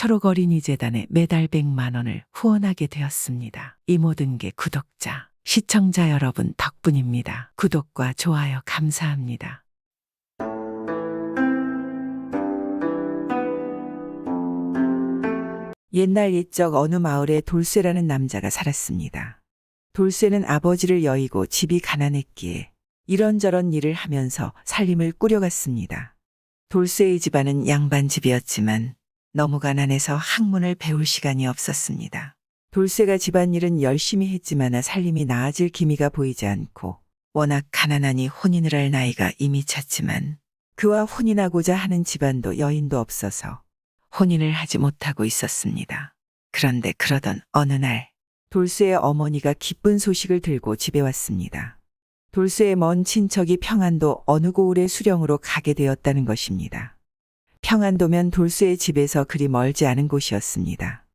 초록어린이재단에 매달 100만 원을 후원하게 되었습니다. 이 모든 게 구독자, 시청자 여러분 덕분입니다. 구독과 좋아요 감사합니다. 옛날 옛적 어느 마을에 돌쇠라는 남자가 살았습니다. 돌쇠는 아버지를 여의고 집이 가난했기에 이런저런 일을 하면서 살림을 꾸려갔습니다. 돌쇠의 집안은 양반집이었지만 너무 가난해서 학문을 배울 시간이 없었습니다. 돌쇠가 집안일은 열심히 했지만 살림이 나아질 기미가 보이지 않고 워낙 가난하니 혼인을 할 나이가 이미 찼지만 그와 혼인하고자 하는 집안도 여인도 없어서 혼인을 하지 못하고 있었습니다. 그런데 그러던 어느 날 돌쇠의 어머니가 기쁜 소식을 들고 집에 왔습니다. 돌쇠의 먼 친척이 평안도 어느 고을의 수령으로 가게 되었다는 것입니다. 평안도면 돌쇠의 집에서 그리 멀지 않은 곳이었습니다.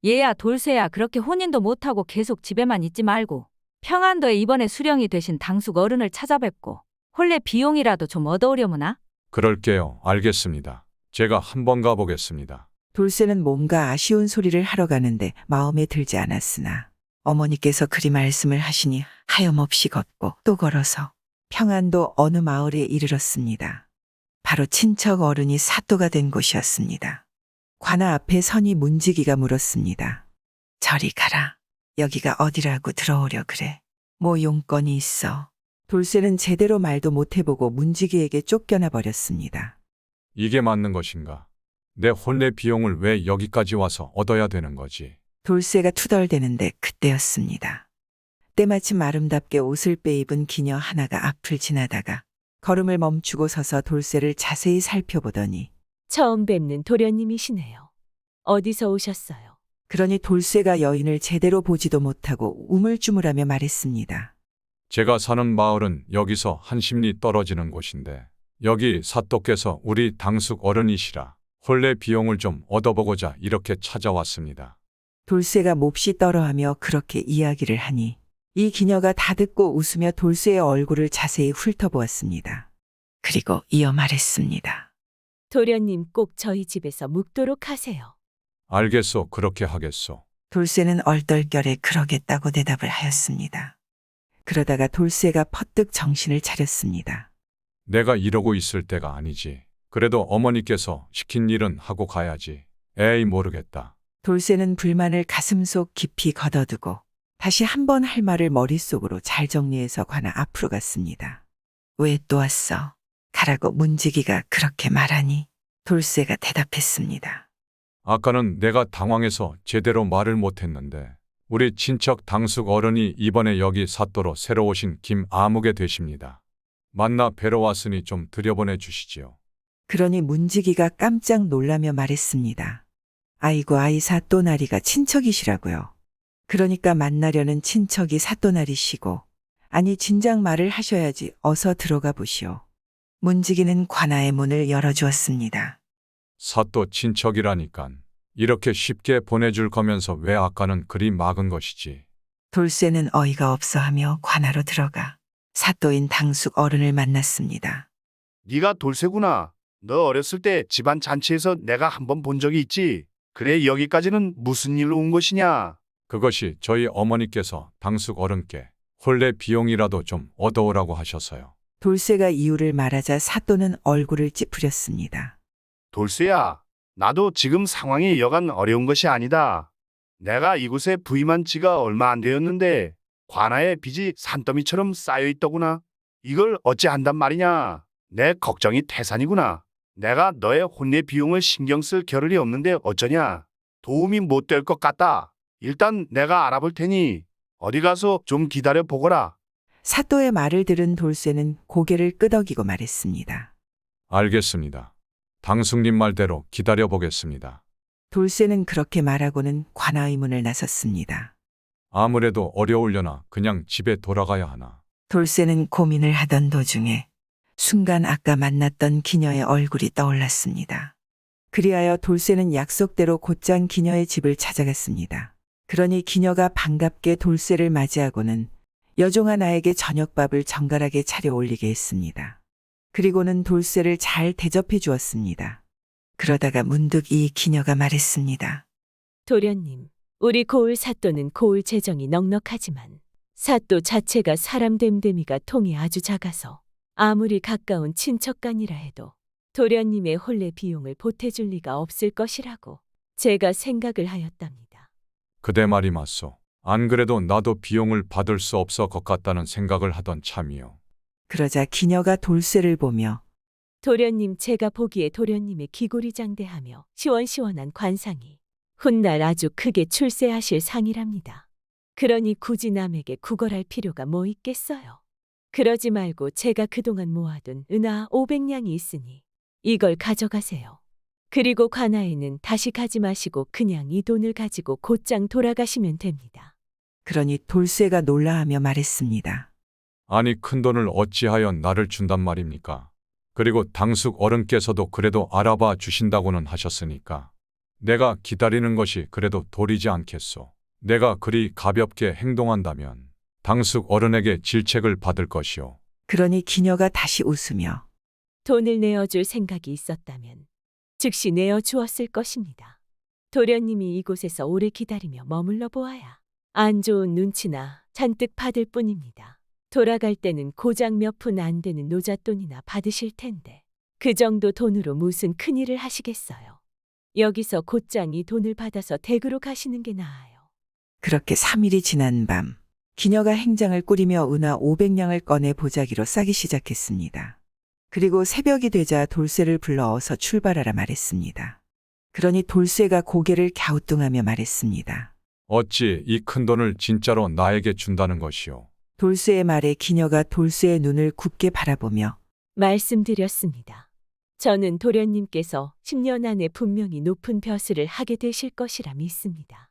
얘야 돌쇠야, 그렇게 혼인도 못하고 계속 집에만 있지 말고 평안도에 이번에 수령이 되신 당숙 어른을 찾아뵙고 혼례 비용이라도 좀 얻어오려무나? 그럴게요. 알겠습니다. 제가 한번 가보겠습니다. 돌쇠는 뭔가 아쉬운 소리를 하러 가는데 마음에 들지 않았으나 어머니께서 그리 말씀을 하시니 하염없이 걷고 또 걸어서 평안도 어느 마을에 이르렀습니다. 바로 친척 어른이 사또가 된 곳이었습니다. 관아 앞에 서니 문지기가 물었습니다. 저리 가라. 여기가 어디라고 들어오려 그래. 뭐 용건이 있어. 돌쇠는 제대로 말도 못해보고 문지기에게 쫓겨나 버렸습니다. 이게 맞는 것인가? 내 혼례 비용을 왜 여기까지 와서 얻어야 되는 거지? 돌쇠가 투덜대는데 그때였습니다. 때마침 아름답게 옷을 빼입은 기녀 하나가 앞을 지나다가 걸음을 멈추고 서서 돌쇠를 자세히 살펴보더니 처음 뵙는 도련님이시네요. 어디서 오셨어요? 그러니 돌쇠가 여인을 제대로 보지도 못하고 우물쭈물하며 말했습니다. 제가 사는 마을은 여기서 한 십리 떨어지는 곳인데 여기 사또께서 우리 당숙 어른이시라 혼례 비용을 좀 얻어보고자 이렇게 찾아왔습니다. 돌쇠가 몹시 떨어하며 그렇게 이야기를 하니 이 기녀가 다 듣고 웃으며 돌쇠의 얼굴을 자세히 훑어보았습니다. 그리고 이어 말했습니다. 도련님 꼭 저희 집에서 묵도록 하세요. 알겠소. 그렇게 하겠소. 돌쇠는 얼떨결에 그러겠다고 대답을 하였습니다. 그러다가 돌쇠가 퍼뜩 정신을 차렸습니다. 내가 이러고 있을 때가 아니지. 그래도 어머니께서 시킨 일은 하고 가야지. 에이 모르겠다. 돌쇠는 불만을 가슴속 깊이 걷어두고 다시 한 번 할 말을 머릿속으로 잘 정리해서 관아 앞으로 갔습니다. 왜 또 왔어? 가라고 문지기가 그렇게 말하니 돌쇠가 대답했습니다. 아까는 내가 당황해서 제대로 말을 못했는데 우리 친척 당숙 어른이 이번에 여기 사또로 새로 오신 김아무개 되십니다. 만나 뵈러 왔으니 좀 들여보내 주시지요. 그러니 문지기가 깜짝 놀라며 말했습니다. 아이고 아이 사또나리가 친척이시라고요. 그러니까 만나려는 친척이 사또나리시고 아니 진작 말을 하셔야지 어서 들어가 보시오. 문지기는 관아의 문을 열어주었습니다. 사또 친척이라니깐 이렇게 쉽게 보내줄 거면서 왜 아까는 그리 막은 것이지. 돌쇠는 어이가 없어하며 관아로 들어가 사또인 당숙 어른을 만났습니다. 네가 돌쇠구나. 너 어렸을 때 집안 잔치에서 내가 한번 본 적이 있지. 그래 여기까지는 무슨 일로 온 것이냐? 그것이 저희 어머니께서 당숙 어른께 혼례 비용이라도 좀 얻어오라고 하셔서요. 돌쇠가 이유를 말하자 사또는 얼굴을 찌푸렸습니다. 돌쇠야, 나도 지금 상황이 여간 어려운 것이 아니다. 내가 이곳에 부임한 지가 얼마 안 되었는데 관아의 빚이 산더미처럼 쌓여 있더구나. 이걸 어찌 한단 말이냐. 내 걱정이 태산이구나. 내가 너의 혼례 비용을 신경 쓸 겨를이 없는데 어쩌냐. 도움이 못 될 것 같다. 일단 내가 알아볼 테니 어디 가서 좀 기다려 보거라. 사또의 말을 들은 돌쇠는 고개를 끄덕이고 말했습니다. 알겠습니다. 당숙님 말대로 기다려 보겠습니다. 돌쇠는 그렇게 말하고는 관아의 문을 나섰습니다. 아무래도 어려우려나 그냥 집에 돌아가야 하나. 돌쇠는 고민을 하던 도중에 순간 아까 만났던 기녀의 얼굴이 떠올랐습니다. 그리하여 돌쇠는 약속대로 곧장 기녀의 집을 찾아갔습니다. 그러니 기녀가 반갑게 돌쇠를 맞이하고는 여종아 나에게 저녁밥을 정갈하게 차려 올리게 했습니다. 그리고는 돌쇠를 잘 대접해 주었습니다. 그러다가 문득 이 기녀가 말했습니다. 도련님, 우리 고을 사또는 고을 재정이 넉넉하지만 사또 자체가 사람 됨됨이가 통이 아주 작아서 아무리 가까운 친척간이라 해도 도련님의 혼례 비용을 보태줄 리가 없을 것이라고 제가 생각을 하였답니다. 그대 말이 맞소. 안 그래도 나도 비용을 받을 수 없어 것 같다는 생각을 하던 참이요. 그러자 기녀가 돌쇠를 보며 도련님, 제가 보기에 도련님의 기골이장대하며 시원시원한 관상이 훗날 아주 크게 출세하실 상이랍니다. 그러니 굳이 남에게 구걸할 필요가 뭐 있겠어요. 그러지 말고 제가 그동안 모아둔 은하 500냥이 있으니 이걸 가져가세요. 그리고 관아에는 다시 가지 마시고 그냥 이 돈을 가지고 곧장 돌아가시면 됩니다. 그러니 돌쇠가 놀라하며 말했습니다. 아니 큰돈을 어찌하여 나를 준단 말입니까? 그리고 당숙 어른께서도 그래도 알아봐 주신다고는 하셨으니까 내가 기다리는 것이 그래도 도리지 않겠소. 내가 그리 가볍게 행동한다면 당숙 어른에게 질책을 받을 것이오. 그러니 기녀가 다시 웃으며 돈을 내어줄 생각이 있었다면 즉시 내어주었을 것입니다. 도련님이 이곳에서 오래 기다리며 머물러 보아야 안 좋은 눈치나 잔뜩 받을 뿐입니다. 돌아갈 때는 고작 몇 푼 안 되는 노잣돈이나 받으실 텐데 그 정도 돈으로 무슨 큰일을 하시겠어요. 여기서 곧장 이 돈을 받아서 댁으로 가시는 게 나아요. 그렇게 3일이 지난 밤 기녀가 행장을 꾸리며 은하 500냥을 꺼내 보자기로 싸기 시작했습니다. 그리고 새벽이 되자 돌쇠를 불러 어서 출발하라 말했습니다. 그러니 돌쇠가 고개를 갸우뚱하며 말했습니다. 어찌 이 큰돈을 진짜로 나에게 준다는 것이오. 돌쇠의 말에 기녀가 돌쇠의 눈을 굽게 바라보며 말씀드렸습니다. 저는 도련님께서 10년 안에 분명히 높은 벼슬을 하게 되실 것이라 믿습니다.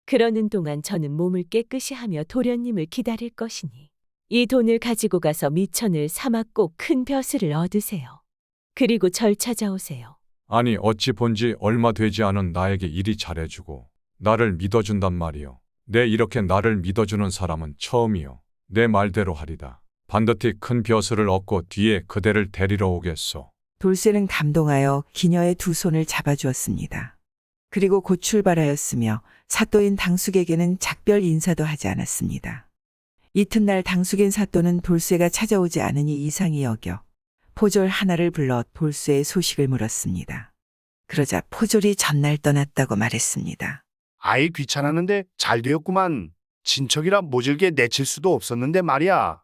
그러는 동안 저는 몸을 깨끗이 하며 도련님을 기다릴 것이니 이 돈을 가지고 가서 미천을 삼아 꼭 큰 벼슬을 얻으세요. 그리고 절 찾아오세요. 아니 어찌 본지 얼마 되지 않은 나에게 이리 잘해주고 나를 믿어준단 말이오. 내 이렇게 나를 믿어주는 사람은 처음이오. 내 말대로 하리다. 반드시 큰 벼슬을 얻고 뒤에 그대를 데리러 오겠소. 돌쇠는 감동하여 기녀의 두 손을 잡아주었습니다. 그리고 곧 출발하였으며 사또인 당숙에게는 작별 인사도 하지 않았습니다. 이튿날 당숙인 사또는 돌쇠가 찾아오지 않으니 이상히 여겨 포졸 하나를 불러 돌쇠의 소식을 물었습니다. 그러자 포졸이 전날 떠났다고 말했습니다. 아이 귀찮았는데 잘 되었구만. 친척이라 모질게 내칠 수도 없었는데 말이야.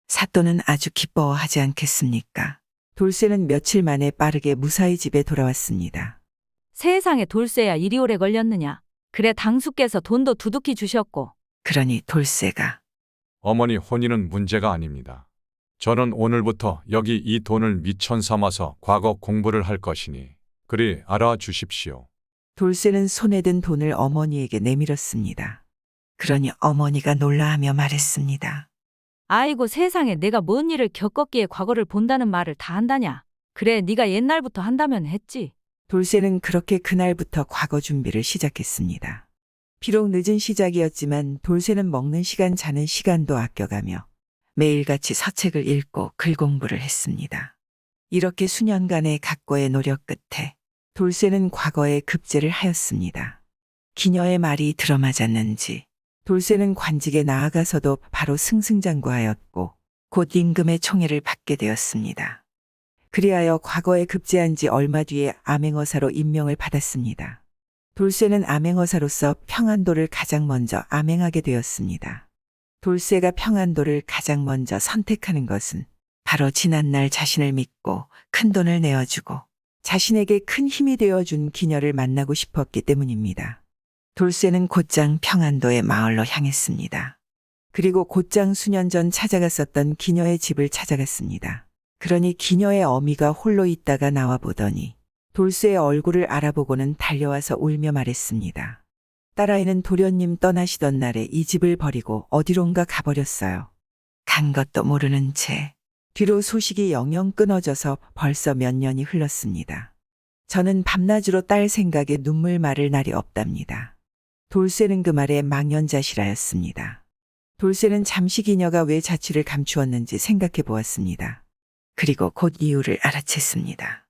사또는 아주 기뻐하지 않겠습니까? 돌쇠는 며칠 만에 빠르게 무사히 집에 돌아왔습니다. 세상에 돌쇠야 이리 오래 걸렸느냐. 그래 당숙께서 돈도 두둑히 주셨고. 그러니 돌쇠가 어머니 혼인은 문제가 아닙니다. 저는 오늘부터 여기 이 돈을 미천 삼아서 과거 공부를 할 것이니 그리 알아주십시오. 돌쇠는 손에 든 돈을 어머니에게 내밀었습니다. 그러니 어머니가 놀라하며 말했습니다. 아이고 세상에 내가 뭔 일을 겪었기에 과거를 본다는 말을 다 한다냐. 그래 네가 옛날부터 한다면 했지. 돌쇠는 그렇게 그날부터 과거 준비를 시작했습니다. 비록 늦은 시작이었지만 돌쇠는 먹는 시간 자는 시간도 아껴가며 매일같이 서책을 읽고 글 공부를 했습니다. 이렇게 수년간의 각고의 노력 끝에 돌쇠는 과거에 급제를 하였습니다. 기녀의 말이 들어맞았는지 돌쇠는 관직에 나아가서도 바로 승승장구하였고 곧 임금의 총애를 받게 되었습니다. 그리하여 과거에 급제한 지 얼마 뒤에 암행어사로 임명을 받았습니다. 돌쇠는 암행어사로서 평안도를 가장 먼저 암행하게 되었습니다. 돌쇠가 평안도를 가장 먼저 선택하는 것은 바로 지난날 자신을 믿고 큰 돈을 내어주고 자신에게 큰 힘이 되어준 기녀를 만나고 싶었기 때문입니다. 돌쇠는 곧장 평안도의 마을로 향했습니다. 그리고 곧장 수년 전 찾아갔었던 기녀의 집을 찾아갔습니다. 그러니 기녀의 어미가 홀로 있다가 나와 보더니 돌쇠의 얼굴을 알아보고는 달려와서 울며 말했습니다. 딸아이는 도련님 떠나시던 날에 이 집을 버리고 어디론가 가버렸어요. 간 것도 모르는 채 뒤로 소식이 영영 끊어져서 벌써 몇 년이 흘렀습니다. 저는 밤낮으로 딸 생각에 눈물 마를 날이 없답니다. 돌쇠는 그 말에 망연자실하였습니다. 돌쇠는 잠시 기녀가 왜 자취를 감추었는지 생각해 보았습니다. 그리고 곧 이유를 알아챘습니다.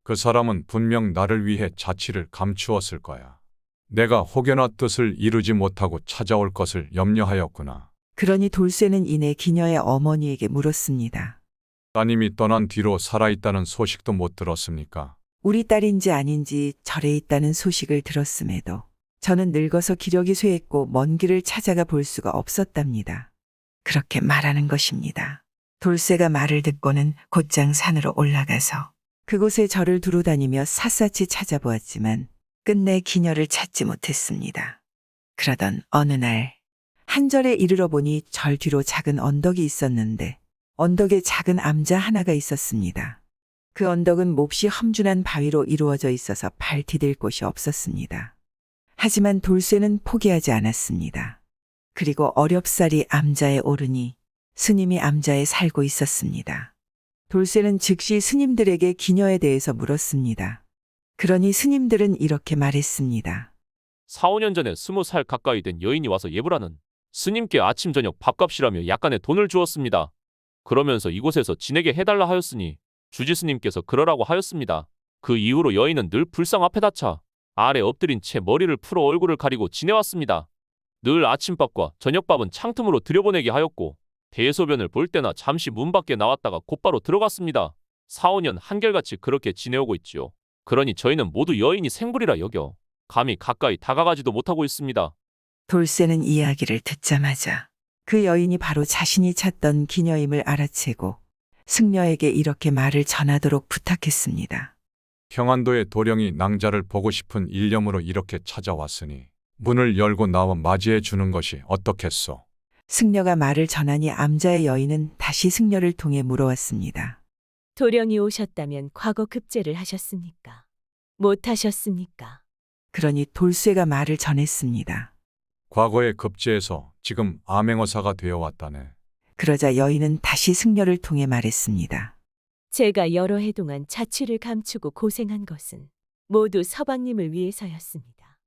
그 사람은 분명 나를 위해 자취를 감추었을 거야. 내가 혹여나 뜻을 이루지 못하고 찾아올 것을 염려하였구나. 그러니 돌쇠는 이내 기녀의 어머니에게 물었습니다. 따님이 떠난 뒤로 살아있다는 소식도 못 들었습니까? 우리 딸인지 아닌지 절에 있다는 소식을 들었음에도 저는 늙어서 기력이 쇠했고 먼 길을 찾아가 볼 수가 없었답니다. 그렇게 말하는 것입니다. 돌쇠가 말을 듣고는 곧장 산으로 올라가서 그곳에 절을 두루 다니며 샅샅이 찾아보았지만 끝내 기녀를 찾지 못했습니다. 그러던 어느 날 한 절에 이르러 보니 절 뒤로 작은 언덕이 있었는데 언덕에 작은 암자 하나가 있었습니다. 그 언덕은 몹시 험준한 바위로 이루어져 있어서 발 디딜 곳이 없었습니다. 하지만 돌쇠는 포기하지 않았습니다. 그리고 어렵사리 암자에 오르니 스님이 암자에 살고 있었습니다. 돌쇠는 즉시 스님들에게 기녀에 대해서 물었습니다. 그러니 스님들은 이렇게 말했습니다. 4, 5년 전에 20살 가까이 된 여인이 와서 예불하는 스님께 아침 저녁 밥값이라며 약간의 돈을 주었습니다. 그러면서 이곳에서 지내게 해달라 하였으니 주지 스님께서 그러라고 하였습니다. 그 이후로 여인은 늘 불상 앞에 닫혀 아래 엎드린 채 머리를 풀어 얼굴을 가리고 지내왔습니다. 늘 아침밥과 저녁밥은 창틈으로 들여보내게 하였고 대소변을 볼 때나 잠시 문 밖에 나왔다가 곧바로 들어갔습니다. 4, 5년 한결같이 그렇게 지내오고 있지요. 그러니 저희는 모두 여인이 생불이라 여겨 감히 가까이 다가가지도 못하고 있습니다. 돌쇠는 이야기를 듣자마자 그 여인이 바로 자신이 찾던 기녀임을 알아채고 승려에게 이렇게 말을 전하도록 부탁했습니다. 평안도의 도령이 낭자를 보고 싶은 일념으로 이렇게 찾아왔으니 문을 열고 나와 맞이해 주는 것이 어떻겠소? 승려가 말을 전하니 암자의 여인은 다시 승려를 통해 물어왔습니다. 도령이 오셨다면 과거 급제를 하셨습니까? 못하셨습니까? 그러니 돌쇠가 말을 전했습니다. 과거의 급제에서 지금 암행어사가 되어 왔다네. 그러자 여인은 다시 승려를 통해 말했습니다. 제가 여러 해 동안 자취를 감추고 고생한 것은 모두 서방님을 위해서였습니다.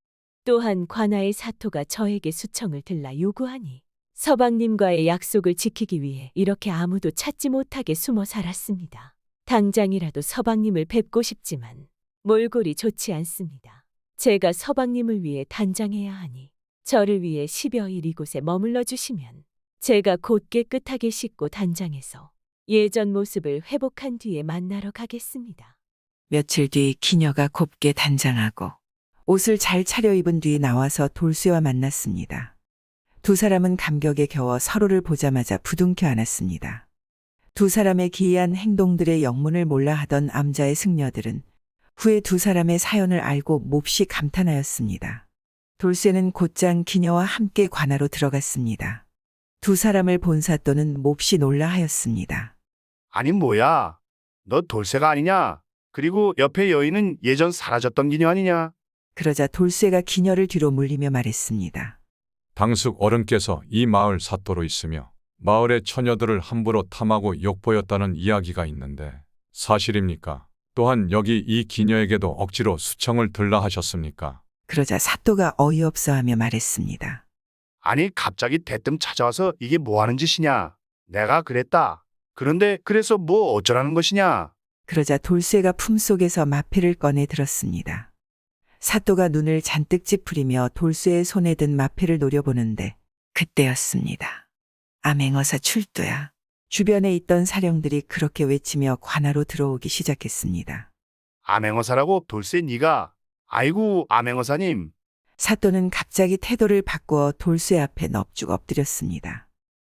또한 관아의 사토가 저에게 수청을 들라 요구하니 서방님과의 약속을 지키기 위해 이렇게 아무도 찾지 못하게 숨어 살았습니다. 당장이라도 서방님을 뵙고 싶지만 몰골이 좋지 않습니다. 제가 서방님을 위해 단장해야 하니 저를 위해 10여일 이곳에 머물러 주시면 제가 곧 깨끗하게 씻고 단장해서 예전 모습을 회복한 뒤에 만나러 가겠습니다. 며칠 뒤 기녀가 곱게 단장하고 옷을 잘 차려입은 뒤 나와서 돌쇠와 만났습니다. 두 사람은 감격에 겨워 서로를 보자마자 부둥켜 안았습니다. 두 사람의 기이한 행동들의 영문을 몰라 하던 암자의 승려들은 후에 두 사람의 사연을 알고 몹시 감탄하였습니다. 돌쇠는 곧장 기녀와 함께 관아로 들어갔습니다. 두 사람을 본 사또는 몹시 놀라 하였습니다. 아니 뭐야? 너 돌쇠가 아니냐? 그리고 옆에 여인은 예전 사라졌던 기녀 아니냐? 그러자 돌쇠가 기녀를 뒤로 물리며 말했습니다. 당숙 어른께서 이 마을 사또로 있으며 마을의 처녀들을 함부로 탐하고 욕보였다는 이야기가 있는데 사실입니까? 또한 여기 이 기녀에게도 억지로 수청을 들라 하셨습니까? 그러자 사또가 어이없어하며 말했습니다. 아니 갑자기 대뜸 찾아와서 이게 뭐 하는 짓이냐? 내가 그랬다. 그런데 그래서 뭐 어쩌라는 것이냐? 그러자 돌쇠가 품속에서 마패를 꺼내 들었습니다. 사또가 눈을 잔뜩 찌푸리며 돌쇠의 손에 든 마패를 노려보는데 그때였습니다. 암행어사 출두야. 주변에 있던 사령들이 그렇게 외치며 관아로 들어오기 시작했습니다. 암행어사라고 돌쇠 네가? 아이고 암행어사님. 사또는 갑자기 태도를 바꾸어 돌쇠 앞에 넙죽 엎드렸습니다.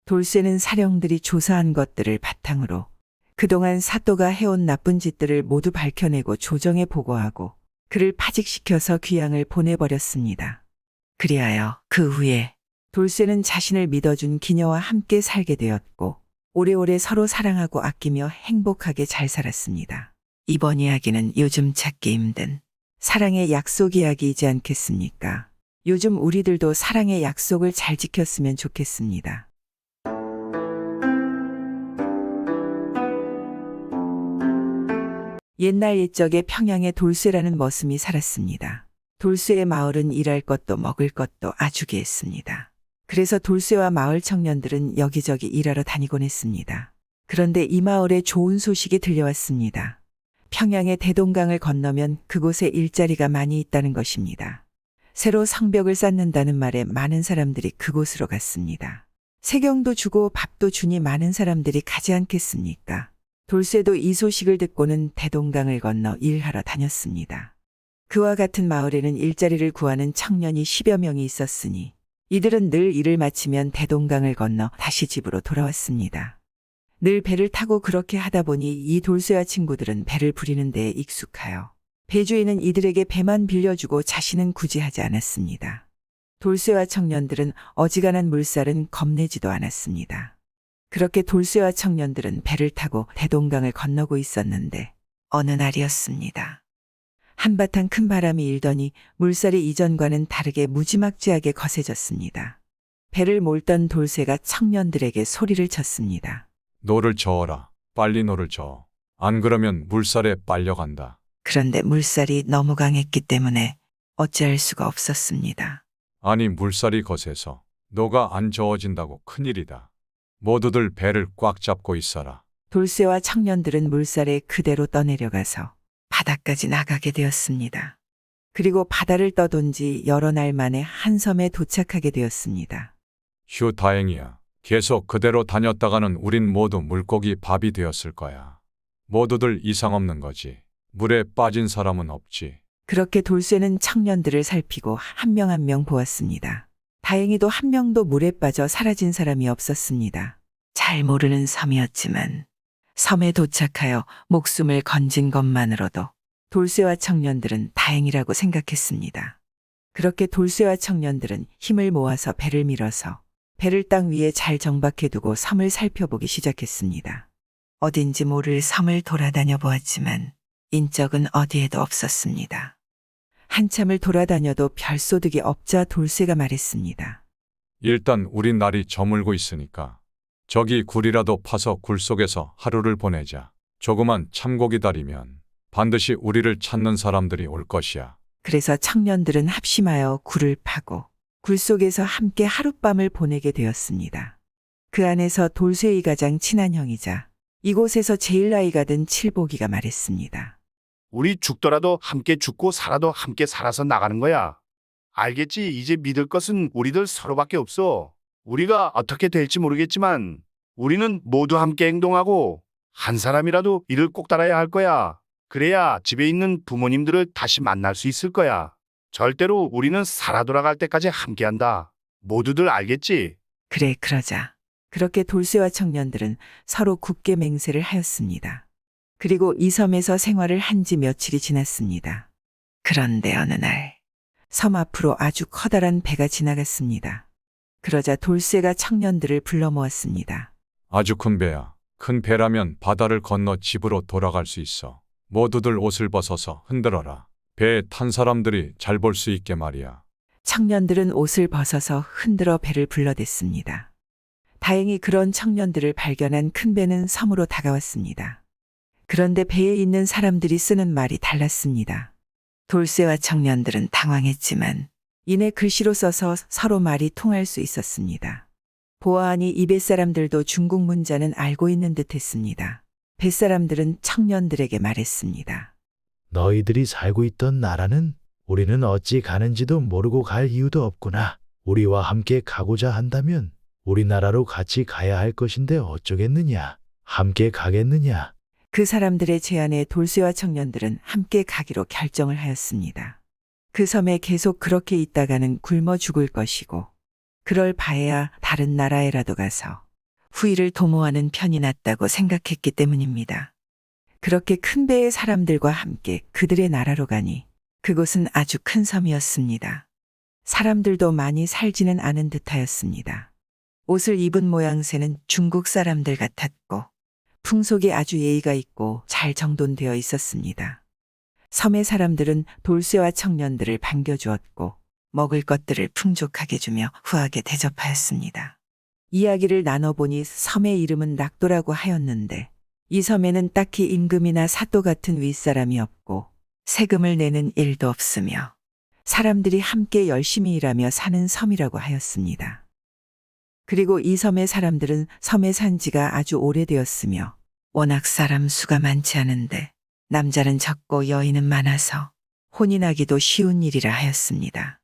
돌쇠는 사령들이 조사한 것들을 바탕으로 그동안 사또가 해온 나쁜 짓들을 모두 밝혀내고 조정에 보고하고 그를 파직시켜서 귀양을 보내버렸습니다. 그리하여 그 후에 돌쇠는 자신을 믿어준 기녀와 함께 살게 되었고 오래오래 서로 사랑하고 아끼며 행복하게 잘 살았습니다. 이번 이야기는 요즘 찾기 힘든 사랑의 약속 이야기이지 않겠습니까? 요즘 우리들도 사랑의 약속을 잘 지켰으면 좋겠습니다. 옛날 옛적에 평양에 돌쇠라는 머슴이 살았습니다. 돌쇠의 마을은 일할 것도 먹을 것도 아주 귀했습니다. 그래서 돌쇠와 마을 청년들은 여기저기 일하러 다니곤 했습니다. 그런데 이 마을에 좋은 소식이 들려왔습니다. 평양의 대동강을 건너면 그곳에 일자리가 많이 있다는 것입니다. 새로 성벽을 쌓는다는 말에 많은 사람들이 그곳으로 갔습니다. 세경도 주고 밥도 주니 많은 사람들이 가지 않겠습니까? 돌쇠도 이 소식을 듣고는 대동강을 건너 일하러 다녔습니다. 그와 같은 마을에는 일자리를 구하는 청년이 10여 명이 있었으니 이들은 늘 일을 마치면 대동강을 건너 다시 집으로 돌아왔습니다. 늘 배를 타고 그렇게 하다 보니 이 돌쇠와 친구들은 배를 부리는 데에 익숙하여 배주인은 이들에게 배만 빌려주고 자신은 굳이 하지 않았습니다. 돌쇠와 청년들은 어지간한 물살은 겁내지도 않았습니다. 그렇게 돌쇠와 청년들은 배를 타고 대동강을 건너고 있었는데 어느 날이었습니다. 한바탕 큰 바람이 일더니 물살이 이전과는 다르게 무지막지하게 거세졌습니다. 배를 몰던 돌쇠가 청년들에게 소리를 쳤습니다. 노를 저어라. 빨리 노를 저어. 안 그러면 물살에 빨려간다. 그런데 물살이 너무 강했기 때문에 어찌할 수가 없었습니다. 아니 물살이 거세서 노가 안 저어진다고 큰일이다. 모두들 배를 꽉 잡고 있어라. 돌쇠와 청년들은 물살에 그대로 떠내려가서 바다까지 나가게 되었습니다. 그리고 바다를 떠돈 지 여러 날 만에 한 섬에 도착하게 되었습니다. 휴 다행이야. 계속 그대로 다녔다가는 우린 모두 물고기 밥이 되었을 거야. 모두들 이상 없는 거지. 물에 빠진 사람은 없지. 그렇게 돌쇠는 청년들을 살피고 한 명 한 명 보았습니다. 다행히도 한 명도 물에 빠져 사라진 사람이 없었습니다. 잘 모르는 섬이었지만 섬에 도착하여 목숨을 건진 것만으로도 돌쇠와 청년들은 다행이라고 생각했습니다. 그렇게 돌쇠와 청년들은 힘을 모아서 배를 밀어서 배를 땅 위에 잘 정박해두고 섬을 살펴보기 시작했습니다. 어딘지 모를 섬을 돌아다녀 보았지만 인적은 어디에도 없었습니다. 한참을 돌아다녀도 별소득이 없자 돌쇠가 말했습니다. 일단 우리 날이 저물고 있으니까 저기 굴이라도 파서 굴 속에서 하루를 보내자. 조그만 참고 기다리면 반드시 우리를 찾는 사람들이 올 것이야. 그래서 청년들은 합심하여 굴을 파고 굴 속에서 함께 하룻밤을 보내게 되었습니다. 그 안에서 돌쇠의 가장 친한 형이자 이곳에서 제일 나이가 든 칠복이가 말했습니다. 우리 죽더라도 함께 죽고 살아도 함께 살아서 나가는 거야. 알겠지? 이제 믿을 것은 우리들 서로밖에 없어. 우리가 어떻게 될지 모르겠지만 우리는 모두 함께 행동하고 한 사람이라도 이를 꼭 따라야 할 거야. 그래야 집에 있는 부모님들을 다시 만날 수 있을 거야. 절대로 우리는 살아 돌아갈 때까지 함께한다. 모두들 알겠지? 그래, 그러자. 그렇게 돌쇠와 청년들은 서로 굳게 맹세를 하였습니다. 그리고 이 섬에서 생활을 한 지 며칠이 지났습니다. 그런데 어느 날 섬 앞으로 아주 커다란 배가 지나갔습니다. 그러자 돌쇠가 청년들을 불러 모았습니다. 아주 큰 배야. 큰 배라면 바다를 건너 집으로 돌아갈 수 있어. 모두들 옷을 벗어서 흔들어라. 배에 탄 사람들이 잘 볼 수 있게 말이야. 청년들은 옷을 벗어서 흔들어 배를 불러댔습니다. 다행히 그런 청년들을 발견한 큰 배는 섬으로 다가왔습니다. 그런데 배에 있는 사람들이 쓰는 말이 달랐습니다. 돌쇠와 청년들은 당황했지만 이내 글씨로 써서 서로 말이 통할 수 있었습니다. 보아하니 이 뱃사람들도 중국 문자는 알고 있는 듯 했습니다. 뱃사람들은 청년들에게 말했습니다. 너희들이 살고 있던 나라는 우리는 어찌 가는지도 모르고 갈 이유도 없구나. 우리와 함께 가고자 한다면 우리나라로 같이 가야 할 것인데 어쩌겠느냐. 함께 가겠느냐. 그 사람들의 제안에 돌쇠와 청년들은 함께 가기로 결정을 하였습니다. 그 섬에 계속 그렇게 있다가는 굶어 죽을 것이고 그럴 바에야 다른 나라에라도 가서 후일을 도모하는 편이 낫다고 생각했기 때문입니다. 그렇게 큰 배의 사람들과 함께 그들의 나라로 가니 그곳은 아주 큰 섬이었습니다. 사람들도 많이 살지는 않은 듯하였습니다. 옷을 입은 모양새는 중국 사람들 같았고 풍속이 아주 예의가 있고 잘 정돈되어 있었습니다. 섬의 사람들은 돌쇠와 청년들을 반겨주었고 먹을 것들을 풍족하게 주며 후하게 대접하였습니다. 이야기를 나눠보니 섬의 이름은 락도라고 하였는데 이 섬에는 딱히 임금이나 사또 같은 윗사람이 없고 세금을 내는 일도 없으며 사람들이 함께 열심히 일하며 사는 섬이라고 하였습니다. 그리고 이 섬의 사람들은 섬에 산 지가 아주 오래되었으며 워낙 사람 수가 많지 않은데 남자는 적고 여인은 많아서 혼이 나기도 쉬운 일이라 하였습니다.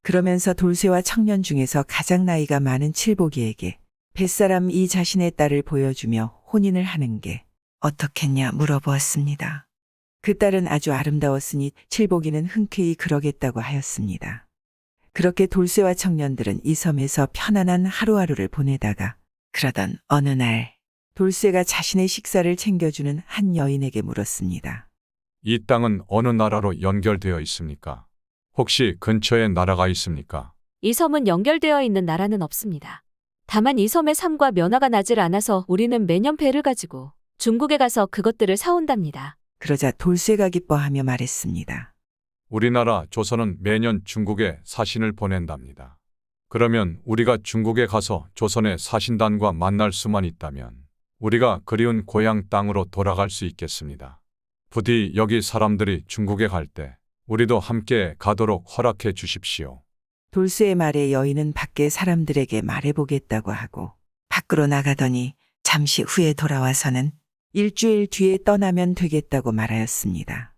그러면서 돌쇠와 청년 중에서 가장 나이가 많은 칠복이에게 뱃사람 이 자신의 딸을 보여주며 혼인을 하는 게 어떻겠냐 물어보았습니다. 그 딸은 아주 아름다웠으니 칠복이는 흔쾌히 그러겠다고 하였습니다. 그렇게 돌쇠와 청년들은 이 섬에서 편안한 하루하루를 보내다가 그러던 어느 날 돌쇠가 자신의 식사를 챙겨주는 한 여인에게 물었습니다. 이 땅은 어느 나라로 연결되어 있습니까? 혹시 근처에 나라가 있습니까? 이 섬은 연결되어 있는 나라는 없습니다. 다만 이 섬의 삶과 면화가 나질 않아서 우리는 매년 배를 가지고 중국에 가서 그것들을 사온답니다. 그러자 돌쇠가 기뻐하며 말했습니다. 우리나라 조선은 매년 중국에 사신을 보낸답니다. 그러면 우리가 중국에 가서 조선의 사신단과 만날 수만 있다면 우리가 그리운 고향 땅으로 돌아갈 수 있겠습니다. 부디 여기 사람들이 중국에 갈 때 우리도 함께 가도록 허락해 주십시오. 돌쇠의 말에 여인은 밖에 사람들에게 말해보겠다고 하고 밖으로 나가더니 잠시 후에 돌아와서는 일주일 뒤에 떠나면 되겠다고 말하였습니다.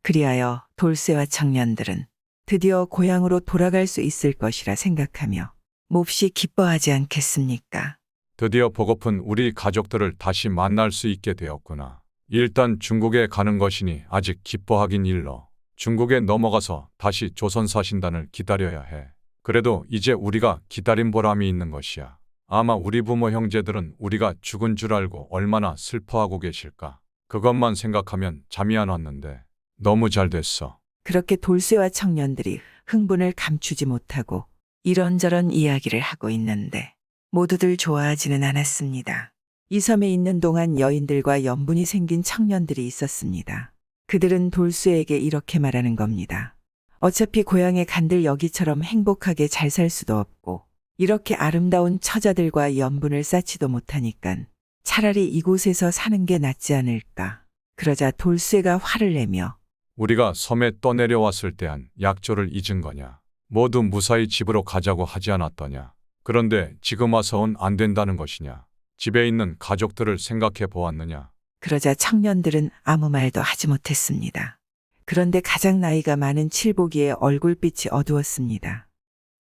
그리하여 돌쇠와 청년들은 드디어 고향으로 돌아갈 수 있을 것이라 생각하며 몹시 기뻐하지 않겠습니까? 드디어 보고픈 우리 가족들을 다시 만날 수 있게 되었구나. 일단 중국에 가는 것이니 아직 기뻐하긴 일러. 중국에 넘어가서 다시 조선 사신단을 기다려야 해. 그래도 이제 우리가 기다린 보람이 있는 것이야. 아마 우리 부모 형제들은 우리가 죽은 줄 알고 얼마나 슬퍼하고 계실까. 그것만 생각하면 잠이 안 왔는데 너무 잘 됐어. 그렇게 돌쇠와 청년들이 흥분을 감추지 못하고 이런저런 이야기를 하고 있는데 모두들 좋아하지는 않았습니다. 이 섬에 있는 동안 여인들과 연분이 생긴 청년들이 있었습니다. 그들은 돌쇠에게 이렇게 말하는 겁니다. 어차피 고향에 간들 여기처럼 행복하게 잘 살 수도 없고 이렇게 아름다운 처자들과 연분을 쌓지도 못하니깐 차라리 이곳에서 사는 게 낫지 않을까. 그러자 돌쇠가 화를 내며 우리가 섬에 떠내려왔을 때 한 약조를 잊은 거냐. 모두 무사히 집으로 가자고 하지 않았더냐. 그런데 지금 와서는 안 된다는 것이냐. 집에 있는 가족들을 생각해 보았느냐. 그러자 청년들은 아무 말도 하지 못했습니다. 그런데 가장 나이가 많은 칠복이의 얼굴빛이 어두웠습니다.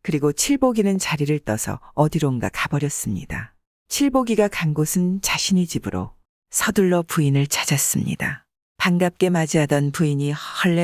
그리고 칠복이는 자리를 떠서 어디론가 가버렸습니다. 칠복이가 간 곳은 자신의 집으로 서둘러 부인을 찾았습니다. 반갑게 맞이하던 부인이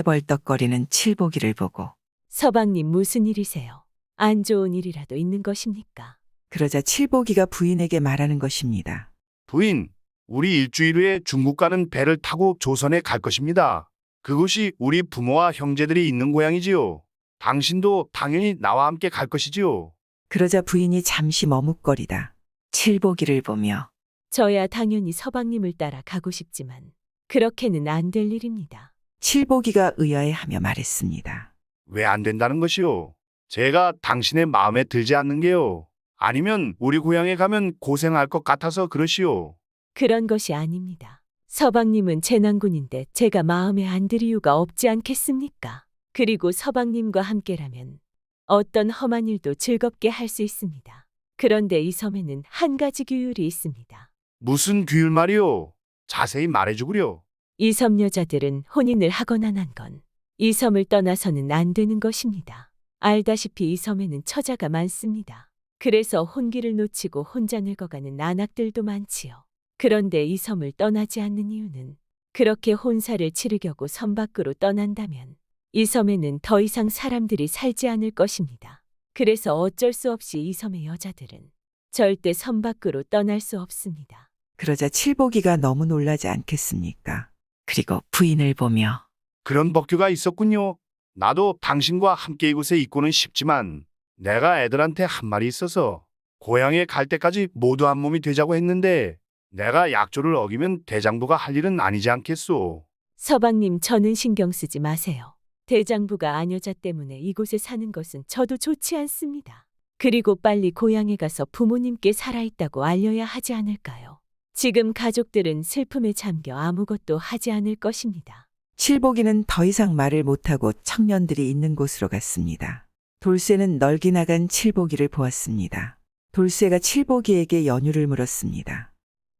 헐레벌떡거리는 칠복이를 보고 서방님 무슨 일이세요? 안 좋은 일이라도 있는 것입니까? 그러자 칠복이가 부인에게 말하는 것입니다. 부인, 우리 일주일 후에 중국 가는 배를 타고 조선에 갈 것입니다. 그곳이 우리 부모와 형제들이 있는 고향이지요. 당신도 당연히 나와 함께 갈 것이지요. 그러자 부인이 잠시 머뭇거리다 칠복이를 보며 저야 당연히 서방님을 따라 가고 싶지만 그렇게는 안 될 일입니다. 칠복이가 의아해하며 말했습니다. 왜 안 된다는 것이요? 제가 당신의 마음에 들지 않는 게요. 아니면 우리 고향에 가면 고생할 것 같아서 그러시오. 그런 것이 아닙니다. 서방님은 재난군인데 제가 마음에 안 들 이유가 없지 않겠습니까? 그리고 서방님과 함께라면 어떤 험한 일도 즐겁게 할 수 있습니다. 그런데 이 섬에는 한 가지 규율이 있습니다. 무슨 규율 말이오? 자세히 말해주구려. 이 섬 여자들은 혼인을 하거나 난 건 이 섬을 떠나서는 안 되는 것입니다. 알다시피 이 섬에는 처자가 많습니다. 그래서 혼기를 놓치고 혼자 늙어가는 난악들도 많지요. 그런데 이 섬을 떠나지 않는 이유는 그렇게 혼사를 치르려고 섬 밖으로 떠난다면 이 섬에는 더 이상 사람들이 살지 않을 것입니다. 그래서 어쩔 수 없이 이 섬의 여자들은 절대 섬 밖으로 떠날 수 없습니다. 그러자 칠복이가 너무 놀라지 않겠습니까? 그리고 부인을 보며 그런 법규가 있었군요. 나도 당신과 함께 이곳에 있고는 싶지만 내가 애들한테 한 말이 있어서 고향에 갈 때까지 모두 한 몸이 되자고 했는데 내가 약조를 어기면 대장부가 할 일은 아니지 않겠소. 서방님, 저는 신경 쓰지 마세요. 대장부가 아녀자 때문에 이곳에 사는 것은 저도 좋지 않습니다. 그리고 빨리 고향에 가서 부모님께 살아있다고 알려야 하지 않을까요? 지금 가족들은 슬픔에 잠겨 아무것도 하지 않을 것입니다. 칠복이는 더 이상 말을 못하고 청년들이 있는 곳으로 갔습니다. 돌쇠는 널기 나간 칠복이를 보았습니다. 돌쇠가 칠복이에게 연유를 물었습니다.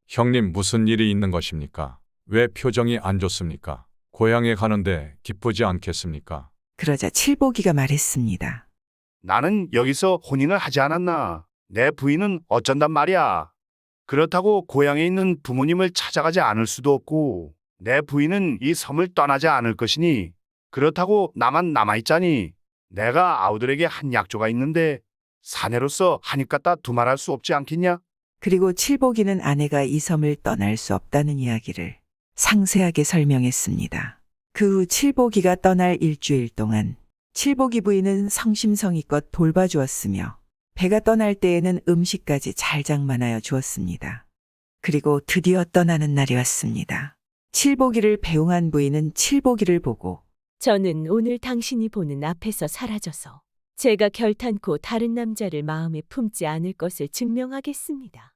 형님 무슨 일이 있는 것입니까? 왜 표정이 안 좋습니까? 고향에 가는데 기쁘지 않겠습니까? 그러자 칠복이가 말했습니다. 나는 여기서 혼인을 하지 않았나. 내 부인은 어쩐단 말이야. 그렇다고 고향에 있는 부모님을 찾아가지 않을 수도 없고 내 부인은 이 섬을 떠나지 않을 것이니 그렇다고 나만 남아있자니 내가 아우들에게 한 약조가 있는데 사내로서 한입 갖다 두말할 수 없지 않겠냐? 그리고 칠복이는 아내가 이 섬을 떠날 수 없다는 이야기를 상세하게 설명했습니다. 그 후 칠복이가 떠날 일주일 동안 칠복이 부인은 성심성의껏 돌봐주었으며 배가 떠날 때에는 음식까지 잘 장만하여 주었습니다. 그리고 드디어 떠나는 날이 왔습니다. 칠복이를 배웅한 부인은 칠복이를 보고 저는 오늘 당신이 보는 앞에서 사라져서 제가 결탄코 다른 남자를 마음에 품지 않을 것을 증명하겠습니다.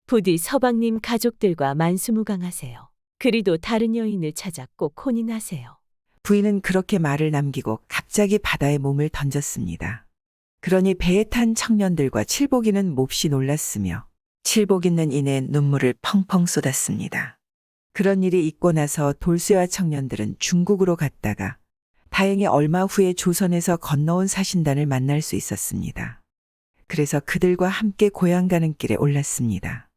부디 서방님 가족들과 만수무강하세요. 그리도 다른 여인을 찾아 꼭 혼인하세요. 부인은 그렇게 말을 남기고 갑자기 바다에 몸을 던졌습니다. 그러니 배에 탄 청년들과 칠복이는 몹시 놀랐으며 칠복이는 이내 눈물을 펑펑 쏟았습니다. 그런 일이 있고 나서 돌쇠와 청년들은 중국으로 갔다가 다행히 얼마 후에 조선에서 건너온 사신단을 만날 수 있었습니다. 그래서 그들과 함께 고향 가는 길에 올랐습니다.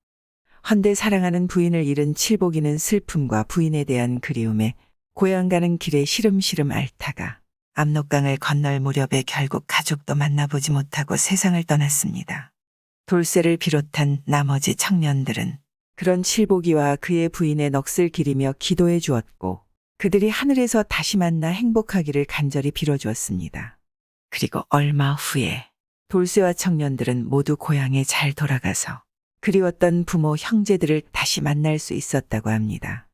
헌데 사랑하는 부인을 잃은 칠복이는 슬픔과 부인에 대한 그리움에 고향 가는 길에 시름시름 앓다가 압록강을 건널 무렵에 결국 가족도 만나보지 못하고 세상을 떠났습니다. 돌쇠를 비롯한 나머지 청년들은 그런 칠복이와 그의 부인의 넋을 기리며 기도해 주었고 그들이 하늘에서 다시 만나 행복하기를 간절히 빌어주었습니다. 그리고 얼마 후에 돌쇠와 청년들은 모두 고향에 잘 돌아가서 그리웠던 부모, 형제들을 다시 만날 수 있었다고 합니다.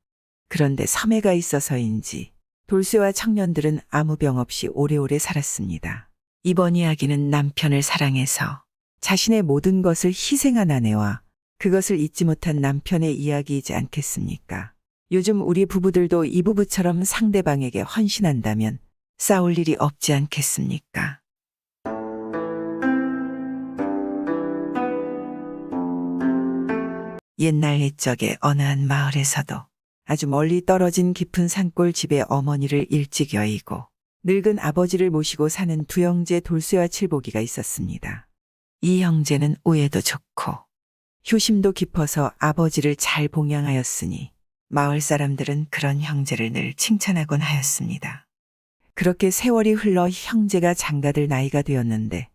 그런데 섬에가 있어서인지 돌쇠와 청년들은 아무 병 없이 오래오래 살았습니다. 이번 이야기는 남편을 사랑해서 자신의 모든 것을 희생한 아내와 그것을 잊지 못한 남편의 이야기이지 않겠습니까? 요즘 우리 부부들도 이 부부처럼 상대방에게 헌신한다면 싸울 일이 없지 않겠습니까? 옛날 옛적에 어느 한 마을에서도 아주 멀리 떨어진 깊은 산골 집에 어머니를 일찍 여의고 늙은 아버지를 모시고 사는 두 형제 돌쇠와 칠복이가 있었습니다. 이 형제는 우애도 좋고 효심도 깊어서 아버지를 잘 봉양하였으니 마을 사람들은 그런 형제를 늘 칭찬하곤 하였습니다. 그렇게 세월이 흘러 형제가 장가들 나이가 되었는데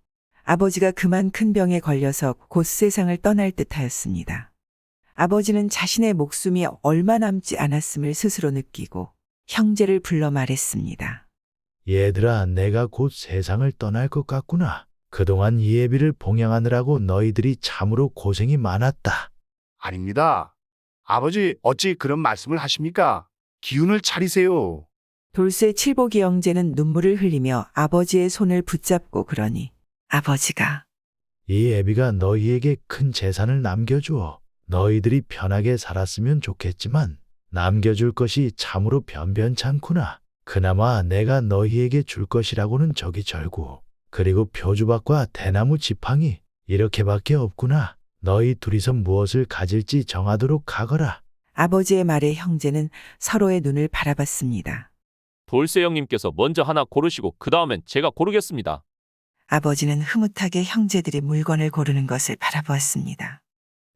아버지가 그만 큰 병에 걸려서 곧 세상을 떠날 듯하였습니다. 아버지는 자신의 목숨이 얼마 남지 않았음을 스스로 느끼고 형제를 불러 말했습니다. 얘들아, 내가 곧 세상을 떠날 것 같구나. 그동안 이 애비를 봉양하느라고 너희들이 참으로 고생이 많았다. 아닙니다. 아버지 어찌 그런 말씀을 하십니까? 기운을 차리세요. 돌쇠 칠복이 형제는 눈물을 흘리며 아버지의 손을 붙잡고 그러니 아버지가 이 애비가 너희에게 큰 재산을 남겨주어 너희들이 편하게 살았으면 좋겠지만 남겨줄 것이 참으로 변변찮구나. 그나마 내가 너희에게 줄 것이라고는 저기 절구 그리고 표주밭과 대나무 지팡이 이렇게밖에 없구나. 너희 둘이서 무엇을 가질지 정하도록 하거라. 아버지의 말에 형제는 서로의 눈을 바라봤습니다. 돌쇠 형님께서 먼저 하나 고르시고 그 다음엔 제가 고르겠습니다. 아버지는 흐뭇하게 형제들이 물건을 고르는 것을 바라보았습니다.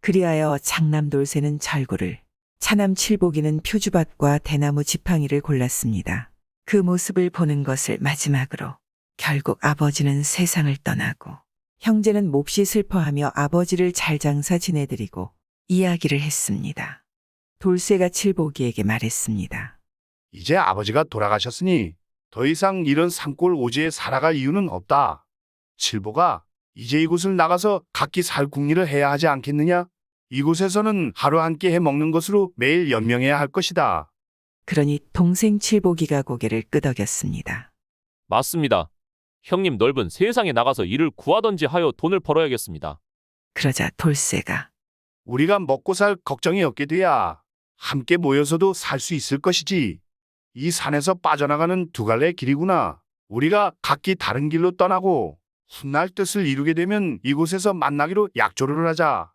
그리하여 장남 돌쇠는 절구를, 차남 칠복이는 표주밭과 대나무 지팡이를 골랐습니다. 그 모습을 보는 것을 마지막으로 결국 아버지는 세상을 떠나고 형제는 몹시 슬퍼하며 아버지를 잘 장사 지내드리고 이야기를 했습니다. 돌쇠가 칠복이에게 말했습니다. 이제 아버지가 돌아가셨으니 더 이상 이런 산골 오지에 살아갈 이유는 없다. 칠보가 이제 이곳을 나가서 각기 살 궁리를 해야 하지 않겠느냐? 이곳에서는 하루 한 끼 해 먹는 것으로 매일 연명해야 할 것이다. 그러니 동생 칠복이가 고개를 끄덕였습니다. 맞습니다. 형님 넓은 세상에 나가서 일을 구하던지 하여 돈을 벌어야겠습니다. 그러자 돌쇠가 우리가 먹고 살 걱정이 없게 돼야 함께 모여서도 살 수 있을 것이지. 이 산에서 빠져나가는 두 갈래 길이구나. 우리가 각기 다른 길로 떠나고 훗날 뜻을 이루게 되면 이곳에서 만나기로 약조를 하자.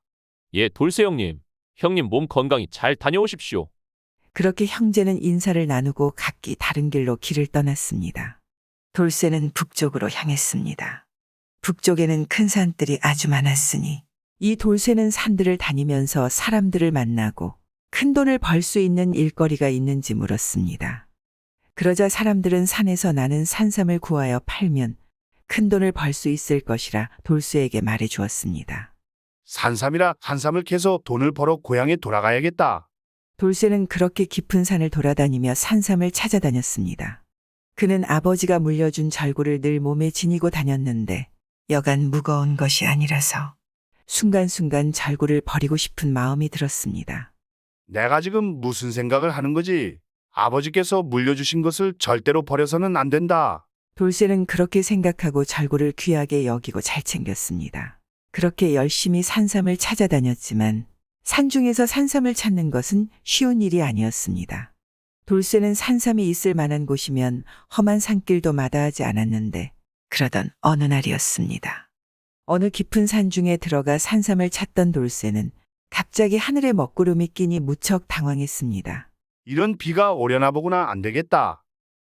예, 돌쇠 형님. 형님 몸 건강히 잘 다녀오십시오. 그렇게 형제는 인사를 나누고 각기 다른 길로 길을 떠났습니다. 돌쇠는 북쪽으로 향했습니다. 북쪽에는 큰 산들이 아주 많았으니 이 돌쇠는 산들을 다니면서 사람들을 만나고 큰 돈을 벌 수 있는 일거리가 있는지 물었습니다. 그러자 사람들은 산에서 나는 산삼을 구하여 팔면 큰 돈을 벌 수 있을 것이라 돌쇠에게 말해 주었습니다. 산삼이라 산삼을 캐서 돈을 벌어 고향에 돌아가야겠다. 돌쇠는 그렇게 깊은 산을 돌아다니며 산삼을 찾아다녔습니다. 그는 아버지가 물려준 절구를 늘 몸에 지니고 다녔는데 여간 무거운 것이 아니라서 순간순간 절구를 버리고 싶은 마음이 들었습니다. 내가 지금 무슨 생각을 하는 거지? 아버지께서 물려주신 것을 절대로 버려서는 안 된다. 돌쇠는 그렇게 생각하고 절구를 귀하게 여기고 잘 챙겼습니다. 그렇게 열심히 산삼을 찾아다녔지만 산중에서 산삼을 찾는 것은 쉬운 일이 아니었습니다. 돌쇠는 산삼이 있을 만한 곳이면 험한 산길도 마다하지 않았는데 그러던 어느 날이었습니다. 어느 깊은 산 중에 들어가 산삼을 찾던 돌쇠는 갑자기 하늘에 먹구름이 끼니 무척 당황했습니다. 이런 비가 오려나 보구나. 안 되겠다.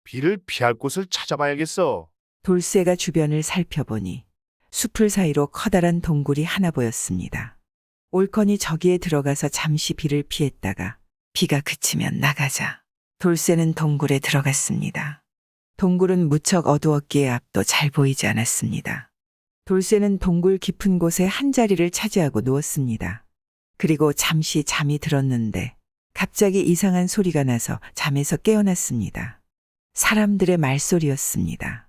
비를 피할 곳을 찾아봐야겠어. 돌쇠가 주변을 살펴보니 숲을 사이로 커다란 동굴이 하나 보였습니다. 옳거니 저기에 들어가서 잠시 비를 피했다가 비가 그치면 나가자 돌쇠는 동굴에 들어갔습니다. 동굴은 무척 어두웠기에 앞도 잘 보이지 않았습니다. 돌쇠는 동굴 깊은 곳에 한 자리를 차지하고 누웠습니다. 그리고 잠시 잠이 들었는데 갑자기 이상한 소리가 나서 잠에서 깨어났습니다. 사람들의 말소리였습니다.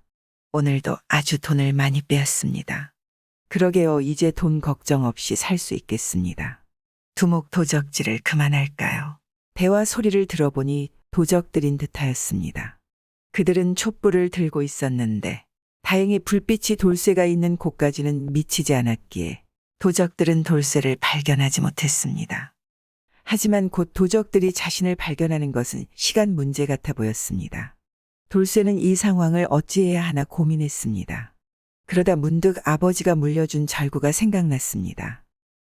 오늘도 아주 돈을 많이 빼앗습니다. 그러게요. 이제 돈 걱정 없이 살 수 있겠습니다. 두목 도적질을 그만할까요? 대화 소리를 들어보니 도적들인 듯하였습니다. 그들은 촛불을 들고 있었는데 다행히 불빛이 돌쇠가 있는 곳까지는 미치지 않았기에 도적들은 돌쇠를 발견하지 못했습니다. 하지만 곧 도적들이 자신을 발견하는 것은 시간 문제 같아 보였습니다. 돌쇠는 이 상황을 어찌해야 하나 고민했습니다. 그러다 문득 아버지가 물려준 절구가 생각났습니다.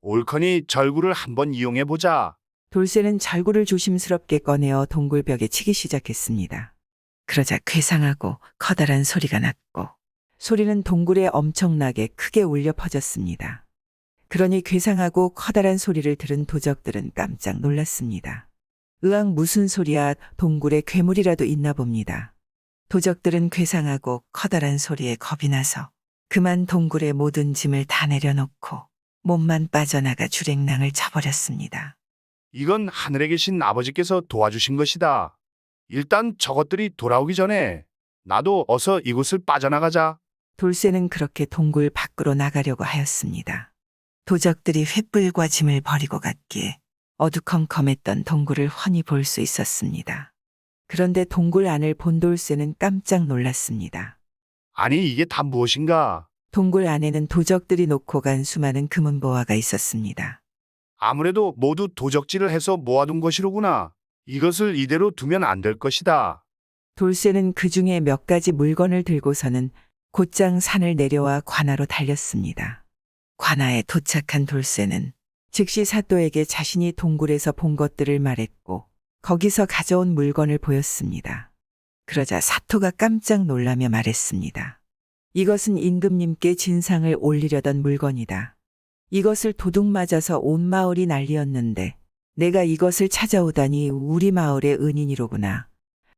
옳거니 절구를 한번 이용해 보자. 돌쇠는 절구를 조심스럽게 꺼내어 동굴벽에 치기 시작했습니다. 그러자 괴상하고 커다란 소리가 났고 소리는 동굴에 엄청나게 크게 울려 퍼졌습니다. 그러니 괴상하고 커다란 소리를 들은 도적들은 깜짝 놀랐습니다. 으악, 무슨 소리야. 동굴에 괴물이라도 있나 봅니다. 도적들은 괴상하고 커다란 소리에 겁이 나서 그만 동굴의 모든 짐을 다 내려놓고 몸만 빠져나가 주랭랑을 쳐버렸습니다. 이건 하늘에 계신 아버지께서 도와주신 것이다. 일단 저것들이 돌아오기 전에 나도 어서 이곳을 빠져나가자. 돌쇠는 그렇게 동굴 밖으로 나가려고 하였습니다. 도적들이 횃불과 짐을 버리고 갔기에 어두컴컴했던 동굴을 훤히 볼 수 있었습니다. 그런데 동굴 안을 본 돌쇠는 깜짝 놀랐습니다. 아니 이게 다 무엇인가? 동굴 안에는 도적들이 놓고 간 수많은 금은보화가 있었습니다. 아무래도 모두 도적질을 해서 모아둔 것이로구나. 이것을 이대로 두면 안 될 것이다. 돌쇠는 그 중에 몇 가지 물건을 들고서는 곧장 산을 내려와 관아로 달렸습니다. 관아에 도착한 돌쇠는 즉시 사또에게 자신이 동굴에서 본 것들을 말했고 거기서 가져온 물건을 보였습니다. 그러자 사또가 깜짝 놀라며 말했습니다. 이것은 임금님께 진상을 올리려던 물건이다. 이것을 도둑 맞아서 온 마을이 난리였는데 내가 이것을 찾아오다니 우리 마을의 은인이로구나.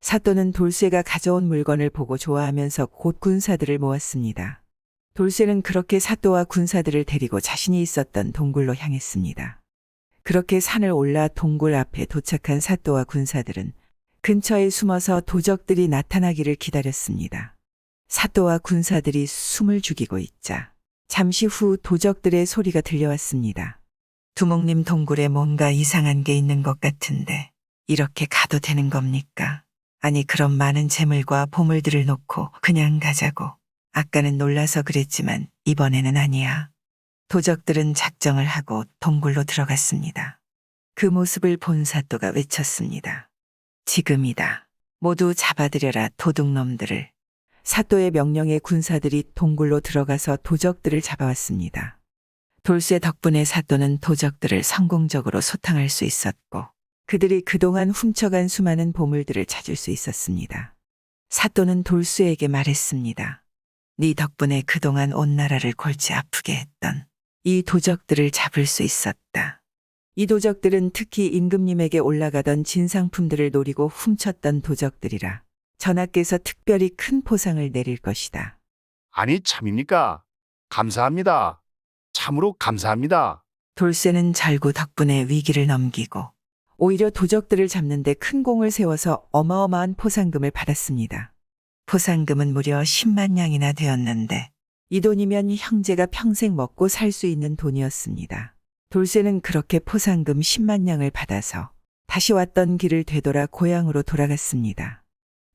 사또는 돌쇠가 가져온 물건을 보고 좋아하면서 곧 군사들을 모았습니다. 돌쇠는 그렇게 사또와 군사들을 데리고 자신이 있었던 동굴로 향했습니다. 그렇게 산을 올라 동굴 앞에 도착한 사또와 군사들은 근처에 숨어서 도적들이 나타나기를 기다렸습니다. 사또와 군사들이 숨을 죽이고 있자 잠시 후 도적들의 소리가 들려왔습니다. 두목님 동굴에 뭔가 이상한 게 있는 것 같은데 이렇게 가도 되는 겁니까? 아니 그런 많은 재물과 보물들을 놓고 그냥 가자고. 아까는 놀라서 그랬지만 이번에는 아니야. 도적들은 작정을 하고 동굴로 들어갔습니다. 그 모습을 본 사또가 외쳤습니다. 지금이다. 모두 잡아들여라 도둑놈들을. 사또의 명령에 군사들이 동굴로 들어가서 도적들을 잡아왔습니다. 돌쇠 덕분에 사또는 도적들을 성공적으로 소탕할 수 있었고 그들이 그동안 훔쳐간 수많은 보물들을 찾을 수 있었습니다. 사또는 돌쇠에게 말했습니다. 네 덕분에 그동안 온 나라를 골치 아프게 했던 이 도적들을 잡을 수 있었다. 이 도적들은 특히 임금님에게 올라가던 진상품들을 노리고 훔쳤던 도적들이라 전하께서 특별히 큰 포상을 내릴 것이다. 아니 참입니까? 감사합니다. 참으로 감사합니다. 돌쇠는 절구 덕분에 위기를 넘기고 오히려 도적들을 잡는 데 큰 공을 세워서 어마어마한 포상금을 받았습니다. 포상금은 무려 10만 냥이나 되었는데 이 돈이면 형제가 평생 먹고 살 수 있는 돈이었습니다. 돌쇠는 그렇게 포상금 10만 냥을 받아서 다시 왔던 길을 되돌아 고향으로 돌아갔습니다.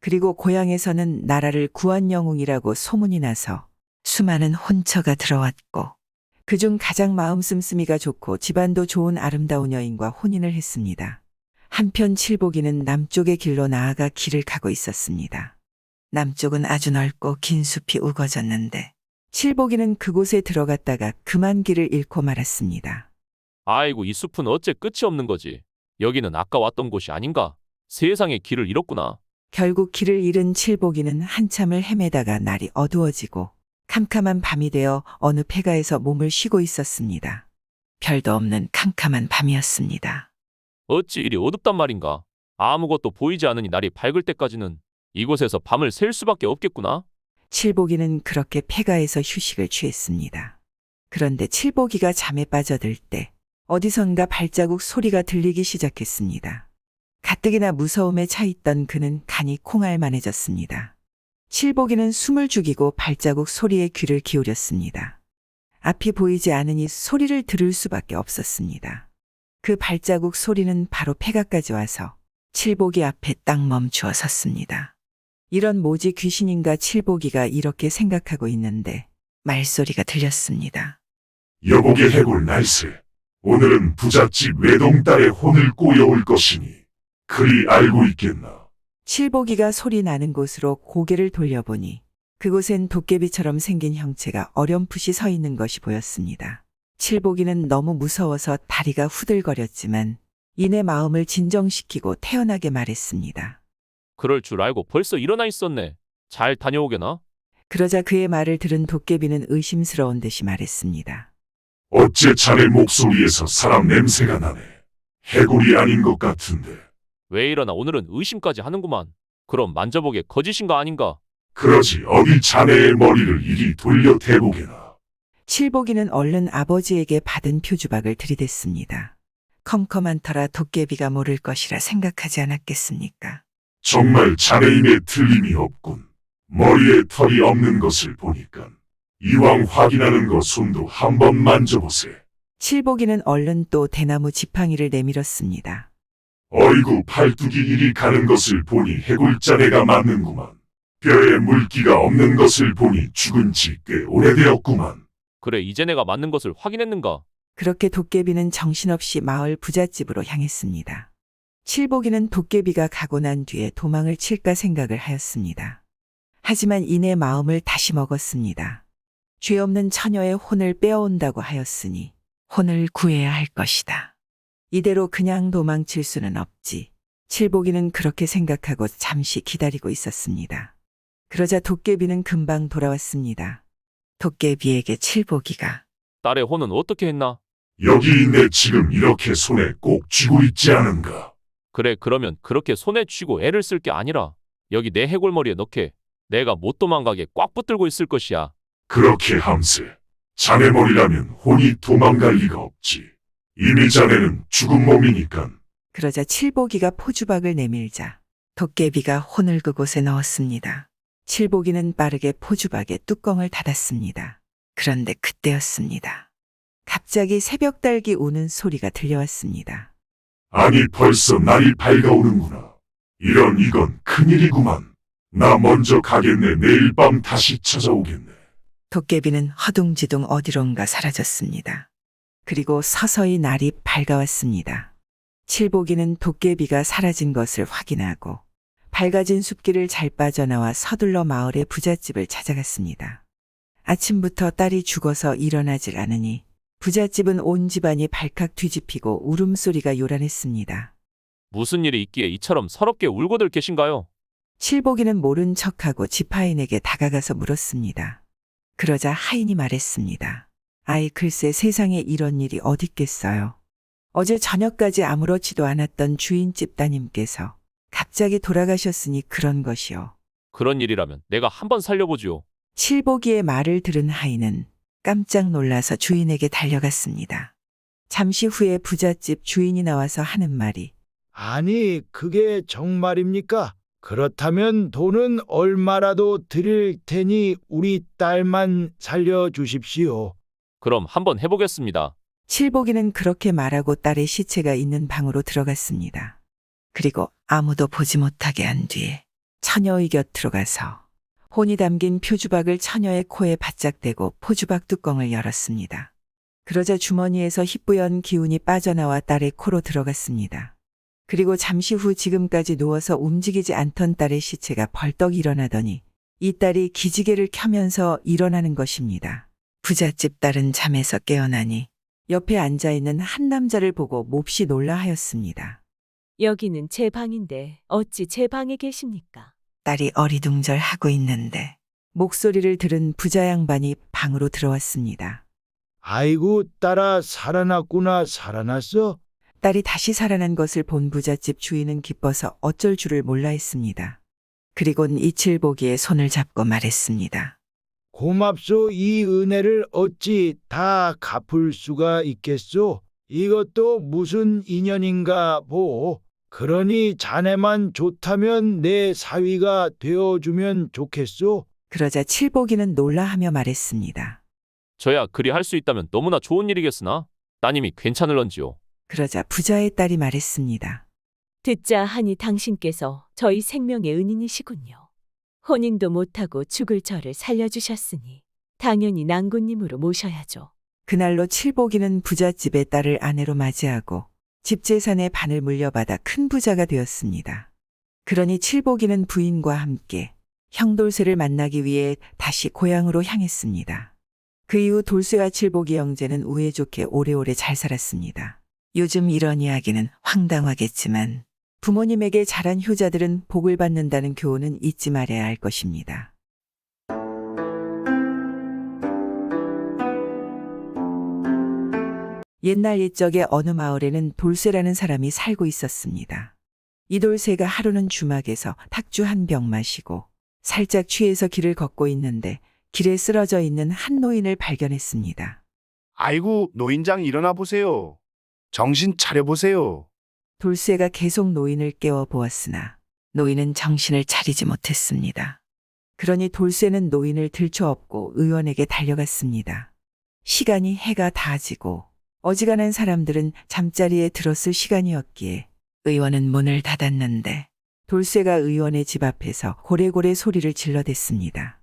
그리고 고향에서는 나라를 구한 영웅이라고 소문이 나서 수많은 혼처가 들어왔고 그중 가장 마음 씀씀이가 좋고 집안도 좋은 아름다운 여인과 혼인을 했습니다. 한편 칠복이는 남쪽의 길로 나아가 길을 가고 있었습니다. 남쪽은 아주 넓고 긴 숲이 우거졌는데 칠복이는 그곳에 들어갔다가 그만 길을 잃고 말았습니다. 아이고 이 숲은 어째 끝이 없는 거지. 여기는 아까 왔던 곳이 아닌가? 세상에 길을 잃었구나. 결국 길을 잃은 칠복이는 한참을 헤매다가 날이 어두워지고 캄캄한 밤이 되어 어느 폐가에서 몸을 쉬고 있었습니다. 별도 없는 캄캄한 밤이었습니다. 어찌 이리 어둡단 말인가? 아무것도 보이지 않으니 날이 밝을 때까지는 이곳에서 밤을 샐 수밖에 없겠구나. 칠복이는 그렇게 폐가에서 휴식을 취했습니다. 그런데 칠복이가 잠에 빠져들 때 어디선가 발자국 소리가 들리기 시작했습니다. 가뜩이나 무서움에 차 있던 그는 간이 콩알만해졌습니다. 칠복이는 숨을 죽이고 발자국 소리에 귀를 기울였습니다. 앞이 보이지 않으니 소리를 들을 수밖에 없었습니다. 그 발자국 소리는 바로 폐가까지 와서 칠복이 앞에 딱 멈추어 섰습니다. 이런 모지 귀신인가 칠복이가 이렇게 생각하고 있는데 말소리가 들렸습니다. 여복의 해골 날새, 오늘은 부잣집 외동딸의 혼을 꼬여올 것이니 그리 알고 있겠나. 칠복이가 소리 나는 곳으로 고개를 돌려보니 그곳엔 도깨비처럼 생긴 형체가 어렴풋이 서 있는 것이 보였습니다. 칠복이는 너무 무서워서 다리가 후들거렸지만 이내 마음을 진정시키고 태연하게 말했습니다. 그럴 줄 알고 벌써 일어나 있었네. 잘 다녀오게나? 그러자 그의 말을 들은 도깨비는 의심스러운 듯이 말했습니다. 어째 자네 목소리에서 사람 냄새가 나네. 해골이 아닌 것 같은데. 왜 이러나 오늘은 의심까지 하는구만. 그럼 만져보게 거짓인가 아닌가? 그러지 어디 자네의 머리를 이리 돌려 대보게나. 칠복이는 얼른 아버지에게 받은 표주박을 들이댔습니다. 컴컴한 터라 도깨비가 모를 것이라 생각하지 않았겠습니까? 정말 자네임에 틀림이 없군. 머리에 털이 없는 것을 보니까 이왕 확인하는 거 손도 한번 만져보세. 칠복이는 얼른 또 대나무 지팡이를 내밀었습니다. 어이구 팔뚝이 이리 가는 것을 보니 해골자네가 맞는구만. 뼈에 물기가 없는 것을 보니 죽은 지 꽤 오래되었구만. 그래 이제 내가 맞는 것을 확인했는가? 그렇게 도깨비는 정신없이 마을 부잣집으로 향했습니다. 칠복이는 도깨비가 가고 난 뒤에 도망을 칠까 생각을 하였습니다. 하지만 이내 마음을 다시 먹었습니다. 죄 없는 처녀의 혼을 빼어온다고 하였으니 혼을 구해야 할 것이다. 이대로 그냥 도망칠 수는 없지. 칠복이는 그렇게 생각하고 잠시 기다리고 있었습니다. 그러자 도깨비는 금방 돌아왔습니다. 도깨비에게 칠복이가 딸의 혼은 어떻게 했나? 여기 있네. 지금 이렇게 손에 꼭 쥐고 있지 않은가. 그래 그러면 그렇게 손에 쥐고 애를 쓸 게 아니라 여기 내 해골머리에 넣게 내가 못 도망가게 꽉 붙들고 있을 것이야. 그렇게 함세. 자네 머리라면 혼이 도망갈 리가 없지. 이미 자네는 죽은 몸이니깐. 그러자 칠복이가 포주박을 내밀자 도깨비가 혼을 그곳에 넣었습니다. 칠복이는 빠르게 포주박의 뚜껑을 닫았습니다. 그런데 그때였습니다. 갑자기 새벽 닭이 우는 소리가 들려왔습니다. 아니 벌써 날이 밝아오는구나. 이건 큰일이구만. 나 먼저 가겠네. 내일 밤 다시 찾아오겠네. 도깨비는 허둥지둥 어디론가 사라졌습니다. 그리고 서서히 날이 밝아왔습니다. 칠복이는 도깨비가 사라진 것을 확인하고 밝아진 숲길을 잘 빠져나와 서둘러 마을의 부잣집을 찾아갔습니다. 아침부터 딸이 죽어서 일어나질 않으니 부잣집은 온 집안이 발칵 뒤집히고 울음소리가 요란했습니다. 무슨 일이 있기에 이처럼 서럽게 울고들 계신가요? 칠복이는 모른 척하고 지파인에게 다가가서 물었습니다. 그러자 하인이 말했습니다. 아이 글쎄 세상에 이런 일이 어딨겠어요. 어제 저녁까지 아무렇지도 않았던 주인집 따님께서 갑자기 돌아가셨으니 그런 것이요. 그런 일이라면 내가 한번 살려보지요. 칠복이의 말을 들은 하인은 깜짝 놀라서 주인에게 달려갔습니다. 잠시 후에 부잣집 주인이 나와서 하는 말이 아니, 그게 정말입니까? 그렇다면 돈은 얼마라도 드릴 테니 우리 딸만 살려주십시오. 그럼 한번 해보겠습니다. 칠복이는 그렇게 말하고 딸의 시체가 있는 방으로 들어갔습니다. 그리고 아무도 보지 못하게 한 뒤에 처녀의 곁으로 가서 혼이 담긴 표주박을 처녀의 코에 바짝 대고 포주박 뚜껑을 열었습니다. 그러자 주머니에서 희뿌연 기운이 빠져나와 딸의 코로 들어갔습니다. 그리고 잠시 후 지금까지 누워서 움직이지 않던 딸의 시체가 벌떡 일어나더니 이 딸이 기지개를 켜면서 일어나는 것입니다. 부잣집 딸은 잠에서 깨어나니 옆에 앉아있는 한 남자를 보고 몹시 놀라하였습니다. 여기는 제 방인데 어찌 제 방에 계십니까? 딸이 어리둥절하고 있는데 목소리를 들은 부자 양반이 방으로 들어왔습니다. 아이고, 딸아, 살아났구나. 살아났어? 딸이 다시 살아난 것을 본 부잣집 주인은 기뻐서 어쩔 줄을 몰라 했습니다. 그리곤 이칠복이의 손을 잡고 말했습니다. 고맙소. 이 은혜를 어찌 다 갚을 수가 있겠소? 이것도 무슨 인연인가 보. 그러니 자네만 좋다면 내 사위가 되어주면 좋겠소. 그러자 칠복이는 놀라하며 말했습니다. 저야 그리 할 수 있다면 너무나 좋은 일이겠으나 따님이 괜찮을런지요. 그러자 부자의 딸이 말했습니다. 듣자 하니 당신께서 저희 생명의 은인이시군요. 혼인도 못하고 죽을 저를 살려주셨으니 당연히 낭군님으로 모셔야죠. 그날로 칠복이는 부잣집의 딸을 아내로 맞이하고 집 재산의 반을 물려받아 큰 부자가 되었습니다. 그러니 칠복이는 부인과 함께 형돌쇠를 만나기 위해 다시 고향으로 향했습니다. 그 이후 돌쇠와 칠복이 형제는 우애 좋게 오래오래 잘 살았습니다. 요즘 이런 이야기는 황당하겠지만 부모님에게 자란 효자들은 복을 받는다는 교훈은 잊지 말아야 할 것입니다. 옛날 옛적에 어느 마을에는 돌쇠라는 사람이 살고 있었습니다. 이 돌쇠가 하루는 주막에서 탁주 한 병 마시고 살짝 취해서 길을 걷고 있는데 길에 쓰러져 있는 한 노인을 발견했습니다. 아이고, 노인장 일어나 보세요. 정신 차려 보세요. 돌쇠가 계속 노인을 깨워 보았으나 노인은 정신을 차리지 못했습니다. 그러니 돌쇠는 노인을 들쳐업고 의원에게 달려갔습니다. 시간이 해가 다 지고 어지간한 사람들은 잠자리에 들었을 시간이었기에 의원은 문을 닫았는데 돌쇠가 의원의 집 앞에서 고래고래 소리를 질러댔습니다.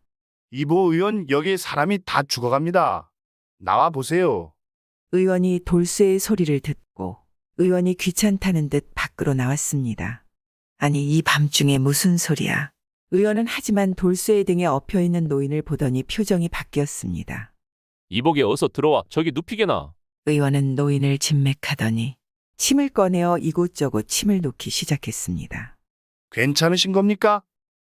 이보 의원, 여기 사람이 다 죽어갑니다. 나와 보세요. 의원이 돌쇠의 소리를 듣고 의원이 귀찮다는 듯 밖으로 나왔습니다. 아니, 이 밤중에 무슨 소리야? 의원은 하지만 돌쇠의 등에 엎여있는 노인을 보더니 표정이 바뀌었습니다. 이복에 어서 들어와. 저기 눕히게나. 의원은 노인을 진맥하더니 침을 꺼내어 이곳저곳 침을 놓기 시작했습니다. 괜찮으신 겁니까?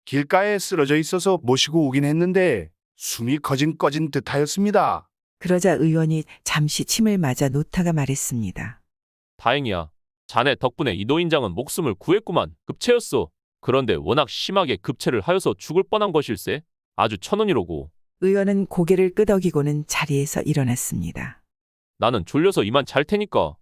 길가에 쓰러져 있어서 모시고 오긴 했는데 숨이 꺼진 듯하였습니다. 그러자 의원이 잠시 침을 맞아 놓다가 말했습니다. 다행이야. 자네 덕분에 이 노인장은 목숨을 구했구만. 급체였소. 그런데 워낙 심하게 급체를 하여서 죽을 뻔한 것일세. 아주 천운이로고. 의원은 고개를 끄덕이고는 자리에서 일어났습니다. 나는 졸려서 이만 잘 테니까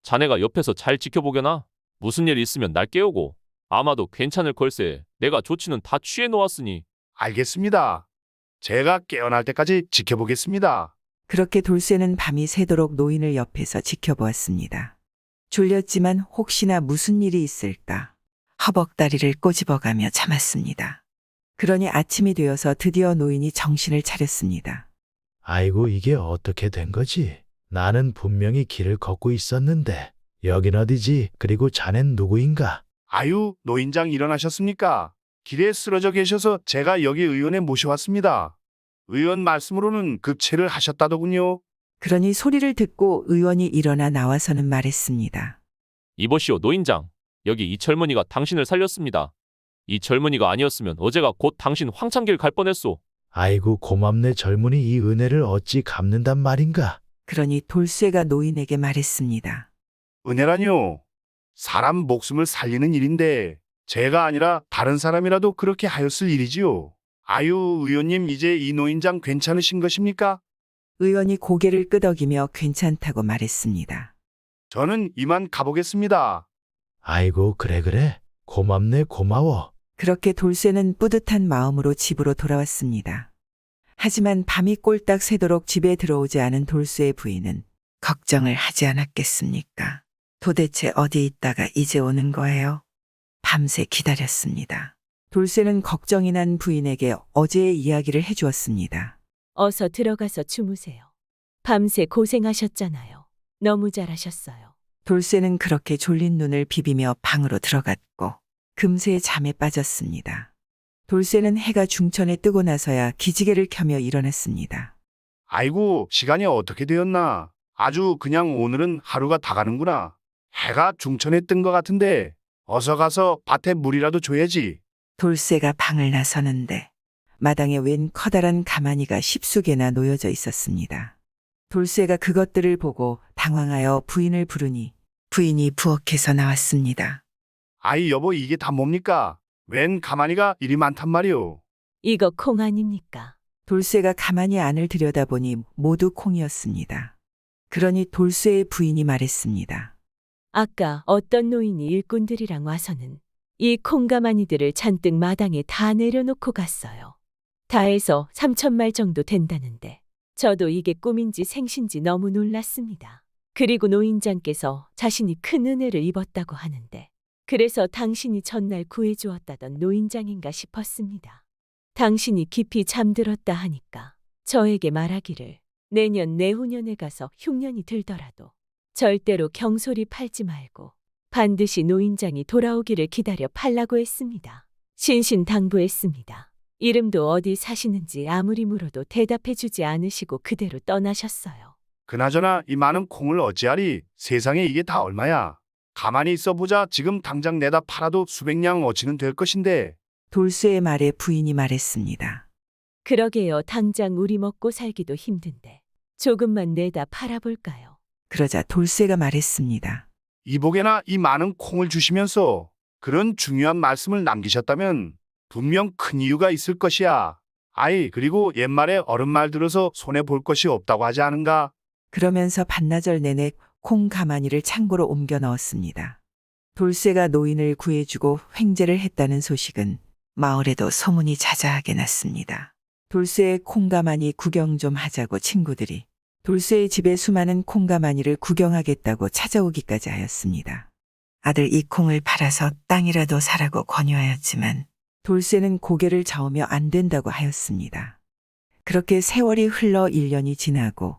자네가 옆에서 잘 지켜보게나. 무슨 일 있으면 날 깨우고. 아마도 괜찮을 걸세. 내가 조치는 다 취해 놓았으니. 알겠습니다. 제가 깨어날 때까지 지켜보겠습니다. 그렇게 돌쇠는 밤이 새도록 노인을 옆에서 지켜보았습니다. 졸렸지만 혹시나 무슨 일이 있을까 허벅다리를 꼬집어가며 참았습니다. 그러니 아침이 되어서 드디어 노인이 정신을 차렸습니다. 아이고, 이게 어떻게 된 거지? 나는 분명히 길을 걷고 있었는데 여긴 어디지? 그리고 자넨 누구인가? 아유, 노인장 일어나셨습니까? 길에 쓰러져 계셔서 제가 여기 의원에 모셔왔습니다. 의원 말씀으로는 급체를 하셨다더군요. 그러니 소리를 듣고 의원이 일어나 나와서는 말했습니다. 이보시오 노인장. 여기 이 젊은이가 당신을 살렸습니다. 이 젊은이가 아니었으면 어제가 곧 당신 황창길 갈 뻔했소. 아이고 고맙네 젊은이 이 은혜를 어찌 갚는단 말인가. 그러니 돌쇠가 노인에게 말했습니다. 은혜라뇨. 사람 목숨을 살리는 일인데 제가 아니라 다른 사람이라도 그렇게 하였을 일이지요. 아유, 의원님 이제 이 노인장 괜찮으신 것입니까? 의원이 고개를 끄덕이며 괜찮다고 말했습니다. 저는 이만 가보겠습니다. 아이고 그래 고맙네 고마워. 그렇게 돌쇠는 뿌듯한 마음으로 집으로 돌아왔습니다. 하지만 밤이 꼴딱 새도록 집에 들어오지 않은 돌쇠의 부인은 걱정을 하지 않았겠습니까? 도대체 어디 있다가 이제 오는 거예요? 밤새 기다렸습니다. 돌쇠는 걱정이 난 부인에게 어제의 이야기를 해주었습니다. 어서 들어가서 주무세요. 밤새 고생하셨잖아요. 너무 잘하셨어요. 돌쇠는 그렇게 졸린 눈을 비비며 방으로 들어갔고 금세 잠에 빠졌습니다. 돌쇠는 해가 중천에 뜨고 나서야 기지개를 켜며 일어났습니다. 아이고, 시간이 어떻게 되었나? 아주 그냥 오늘은 하루가 다 가는구나. 해가 중천에 뜬 것 같은데 어서 가서 밭에 물이라도 줘야지. 돌쇠가 방을 나서는데 마당에 웬 커다란 가마니가 10수개나 놓여져 있었습니다. 돌쇠가 그것들을 보고 당황하여 부인을 부르니 부인이 부엌에서 나왔습니다. 아이 여보 이게 다 뭡니까? 웬 가마니가 이리 많단 말이오. 이거 콩 아닙니까? 돌쇠가 가만히 안을 들여다보니 모두 콩이었습니다. 그러니 돌쇠의 부인이 말했습니다. 아까 어떤 노인이 일꾼들이랑 와서는 이 콩가마니들을 잔뜩 마당에 다 내려놓고 갔어요. 다 해서 3,000마리 정도 된다는데 저도 이게 꿈인지 생신지 너무 놀랐습니다. 그리고 노인장께서 자신이 큰 은혜를 입었다고 하는데 그래서 당신이 전날 구해주었다던 노인장인가 싶었습니다. 당신이 깊이 잠들었다 하니까 저에게 말하기를 내년 내후년에 가서 흉년이 들더라도 절대로 경솔히 팔지 말고 반드시 노인장이 돌아오기를 기다려 팔라고 했습니다. 신신당부했습니다. 이름도 어디 사시는지 아무리 물어도 대답해주지 않으시고 그대로 떠나셨어요. 그나저나 이 많은 콩을 어찌하리? 세상에 이게 다 얼마야? 가만히 있어보자. 지금 당장 내다 팔아도 수백냥 어치는 될 것인데. 돌쇠의 말에 부인이 말했습니다. 그러게요. 당장 우리 먹고 살기도 힘든데 조금만 내다 팔아볼까요? 그러자 돌쇠가 말했습니다. 이복에나 이 많은 콩을 주시면서 그런 중요한 말씀을 남기셨다면 분명 큰 이유가 있을 것이야. 아이, 그리고 옛말에 어른 말 들어서 손해볼 것이 없다고 하지 않은가? 그러면서 반나절 내내 콩 가마니를 창고로 옮겨 넣었습니다. 돌쇠가 노인을 구해주고 횡재를 했다는 소식은 마을에도 소문이 자자하게 났습니다. 돌쇠의 콩가마니 구경 좀 하자고 친구들이 돌쇠의 집에 수많은 콩가마니를 구경하겠다고 찾아오기까지 하였습니다. 아들 이 콩을 팔아서 땅이라도 사라고 권유하였지만 돌쇠는 고개를 저으며 안 된다고 하였습니다. 그렇게 세월이 흘러 1년이 지나고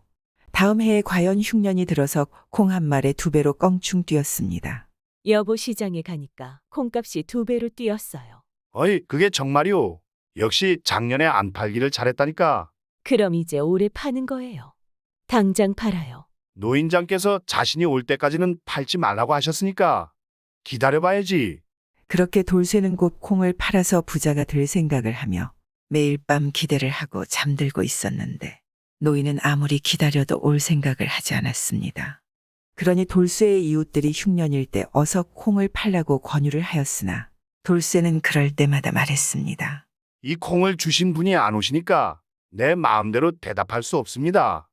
다음 해에 과연 흉년이 들어서 콩 한 말에 2배로 껑충 뛰었습니다. 여보 시장에 가니까 콩값이 2배로 뛰었어요. 어이, 그게 정말이오. 역시 작년에 안 팔기를 잘했다니까. 그럼 이제 올해 파는 거예요. 당장 팔아요. 노인장께서 자신이 올 때까지는 팔지 말라고 하셨으니까 기다려봐야지. 그렇게 돌쇠는 곧 콩을 팔아서 부자가 될 생각을 하며 매일 밤 기대를 하고 잠들고 있었는데 노인은 아무리 기다려도 올 생각을 하지 않았습니다. 그러니 돌쇠의 이웃들이 흉년일 때 어서 콩을 팔라고 권유를 하였으나 돌쇠는 그럴 때마다 말했습니다. 이 콩을 주신 분이 안 오시니까 내 마음대로 대답할 수 없습니다.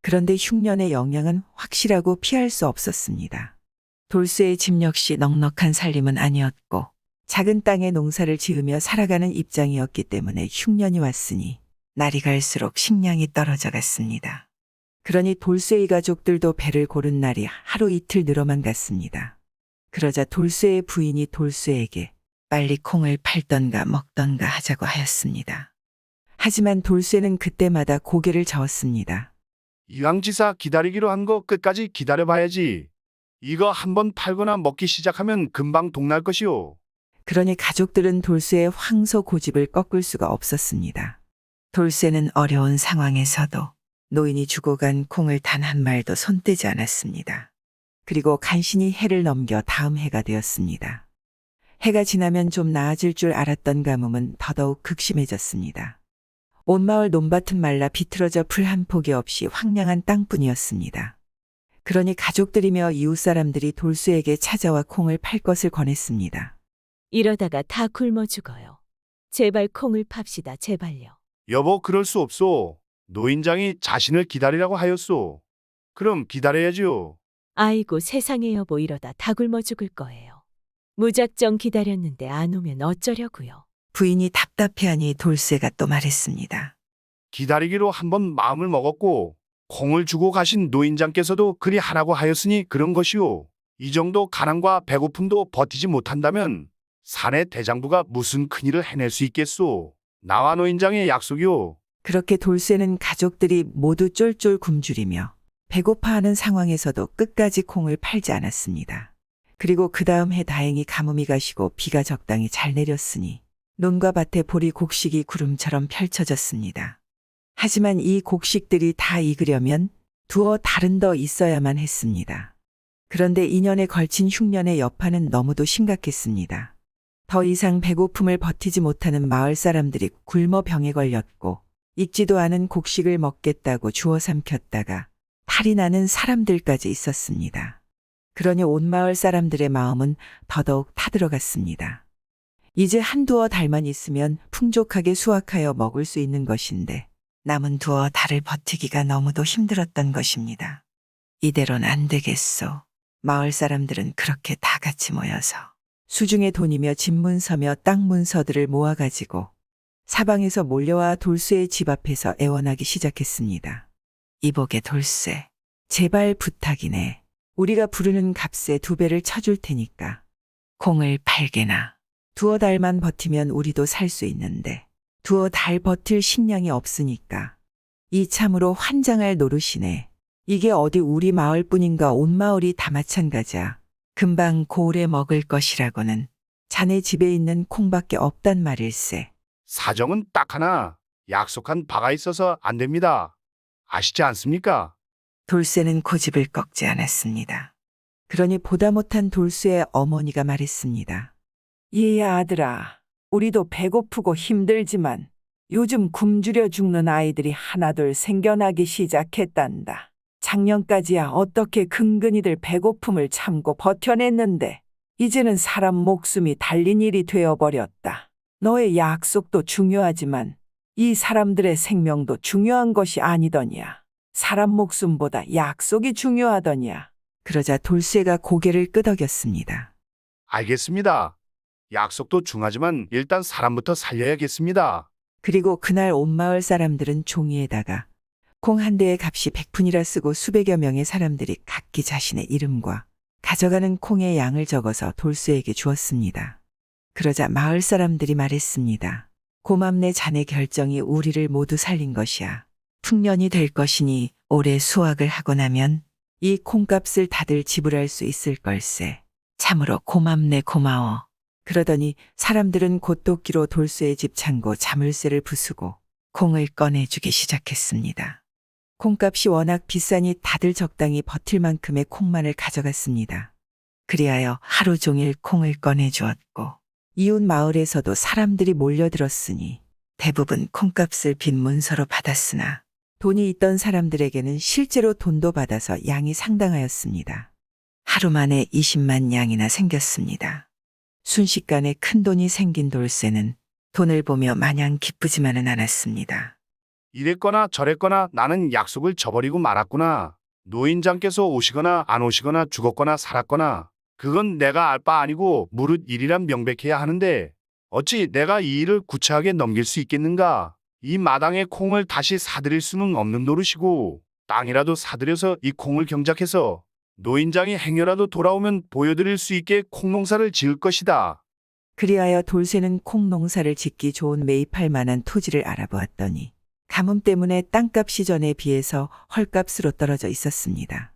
그런데 흉년의 영향은 확실하고 피할 수 없었습니다. 돌쇠의 집 역시 넉넉한 살림은 아니었고 작은 땅에 농사를 지으며 살아가는 입장이었기 때문에 흉년이 왔으니 날이 갈수록 식량이 떨어져 갔습니다. 그러니 돌쇠의 가족들도 배를 고른 날이 하루 이틀 늘어만 갔습니다. 그러자 돌쇠의 부인이 돌쇠에게 빨리 콩을 팔던가 먹던가 하자고 하였습니다. 하지만 돌쇠는 그때마다 고개를 저었습니다. 이왕지사 기다리기로 한 거 끝까지 기다려봐야지. 이거 한번 팔거나 먹기 시작하면 금방 동날 것이오. 그러니 가족들은 돌쇠의 황소 고집을 꺾을 수가 없었습니다. 돌쇠는 어려운 상황에서도 노인이 주고 간 콩을 단 한 말도 손대지 않았습니다. 그리고 간신히 해를 넘겨 다음 해가 되었습니다. 해가 지나면 좀 나아질 줄 알았던 가뭄은 더더욱 극심해졌습니다. 온 마을 논밭은 말라 비틀어져 풀 한 포기 없이 황량한 땅뿐이었습니다. 그러니 가족들이며 이웃 사람들이 돌쇠에게 찾아와 콩을 팔 것을 권했습니다. 이러다가 다 굶어 죽어요. 제발 콩을 팝시다, 제발요. 여보, 그럴 수 없소. 노인장이 자신을 기다리라고 하였소. 그럼 기다려야지요. 아이고 세상에 여보, 이러다 다 굶어 죽을 거예요. 무작정 기다렸는데 안 오면 어쩌려고요. 부인이 답답해하니 돌쇠가 또 말했습니다. 기다리기로 한번 마음을 먹었고 콩을 주고 가신 노인장께서도 그리 하라고 하였으니 그런 것이오. 이 정도 가난과 배고픔도 버티지 못한다면 사내 대장부가 무슨 큰일을 해낼 수 있겠소. 나와 노인장의 약속이오. 그렇게 돌쇠는 가족들이 모두 쫄쫄 굶주리며 배고파하는 상황에서도 끝까지 콩을 팔지 않았습니다. 그리고 그 다음 해 다행히 가뭄이 가시고 비가 적당히 잘 내렸으니 논과 밭에 보리 곡식이 구름처럼 펼쳐졌습니다. 하지만 이 곡식들이 다 익으려면 두어 달은 더 있어야만 했습니다. 그런데 2년에 걸친 흉년의 여파는 너무도 심각했습니다. 더 이상 배고픔을 버티지 못하는 마을 사람들이 굶어 병에 걸렸고 익지도 않은 곡식을 먹겠다고 주워 삼켰다가 탈이 나는 사람들까지 있었습니다. 그러니 온 마을 사람들의 마음은 더더욱 타들어갔습니다. 이제 한두어 달만 있으면 풍족하게 수확하여 먹을 수 있는 것인데 남은 두어 달을 버티기가 너무도 힘들었던 것입니다. 이대로는 안 되겠소. 마을 사람들은 그렇게 다 같이 모여서 수중에 돈이며 집문서며 땅문서들을 모아가지고 사방에서 몰려와 돌쇠의 집 앞에서 애원하기 시작했습니다. 이보게 돌쇠, 제발 부탁이네. 우리가 부르는 값에 2배를 쳐줄 테니까 콩을 팔게나. 두어 달만 버티면 우리도 살 수 있는데 두어 달 버틸 식량이 없으니까 이 참으로 환장할 노릇이네. 이게 어디 우리 마을뿐인가 온 마을이 다 마찬가지야. 금방 고래 먹을 것이라고는 자네 집에 있는 콩밖에 없단 말일세. 사정은 딱 하나. 약속한 바가 있어서 안 됩니다. 아시지 않습니까? 돌쇠는 고집을 꺾지 않았습니다. 그러니 보다 못한 돌쇠의 어머니가 말했습니다. 얘야 아들아, 우리도 배고프고 힘들지만 요즘 굶주려 죽는 아이들이 하나둘 생겨나기 시작했단다. 작년까지야 어떻게 근근이들 배고픔을 참고 버텨냈는데 이제는 사람 목숨이 달린 일이 되어버렸다. 너의 약속도 중요하지만 이 사람들의 생명도 중요한 것이 아니더냐. 사람 목숨보다 약속이 중요하더냐. 그러자 돌쇠가 고개를 끄덕였습니다. 알겠습니다. 약속도 중하지만 일단 사람부터 살려야겠습니다. 그리고 그날 온 마을 사람들은 종이에다가 콩 한 대의 값이 100푼이라 쓰고 수백여 명의 사람들이 각기 자신의 이름과 가져가는 콩의 양을 적어서 돌쇠에게 주었습니다. 그러자 마을 사람들이 말했습니다. 고맙네, 자네 결정이 우리를 모두 살린 것이야. 풍년이 될 것이니 올해 수확을 하고 나면 이 콩값을 다들 지불할 수 있을 걸세. 참으로 고맙네, 고마워. 그러더니 사람들은 곧 도끼로 돌쇠의 집 창고 자물쇠를 부수고 콩을 꺼내주기 시작했습니다. 콩값이 워낙 비싸니 다들 적당히 버틸 만큼의 콩만을 가져갔습니다. 그리하여 하루 종일 콩을 꺼내주었고 이웃 마을에서도 사람들이 몰려들었으니 대부분 콩값을 빈 문서로 받았으나 돈이 있던 사람들에게는 실제로 돈도 받아서 양이 상당하였습니다. 하루 만에 20만 양이나 생겼습니다. 순식간에 큰 돈이 생긴 돌쇠는 돈을 보며 마냥 기쁘지만은 않았습니다. 이랬거나 저랬거나 나는 약속을 저버리고 말았구나. 노인장께서 오시거나 안 오시거나 죽었거나 살았거나 그건 내가 알 바 아니고 무릇 일이란 명백해야 하는데 어찌 내가 이 일을 구차하게 넘길 수 있겠는가. 이 마당의 콩을 다시 사들일 수는 없는 노릇이고 땅이라도 사들여서 이 콩을 경작해서 노인장이 행여라도 돌아오면 보여드릴 수 있게 콩농사를 지을 것이다. 그리하여 돌쇠는 콩농사를 짓기 좋은 매입할 만한 토지를 알아보았더니 가뭄 때문에 땅값이 전에 비해서 헐값으로 떨어져 있었습니다.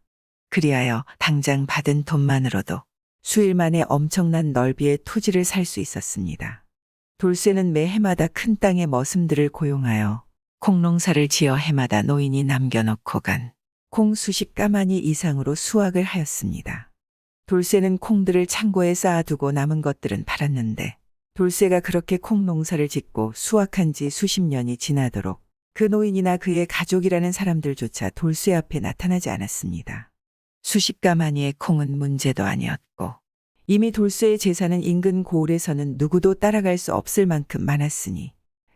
그리하여 당장 받은 돈만으로도 수일 만에 엄청난 넓이의 토지를 살 수 있었습니다. 돌쇠는 매 해마다 큰 땅의 머슴들을 고용하여 콩농사를 지어 해마다 노인이 남겨놓고 간 콩 수십 가마니 이상으로 수확을 하였습니다. 돌쇠는 콩들을 창고에 쌓아두고 남은 것들은 팔았는데 돌쇠가 그렇게 콩 농사를 짓고 수확한 지 수십 년이 지나도록 그 노인이나 그의 가족이라는 사람들조차 돌쇠 앞에 나타나지 않았습니다. 수십 가마니의 콩은 문제도 아니었고 이미 돌쇠의 재산은 인근 고을에서는 누구도 따라갈 수 없을 만큼 많았으니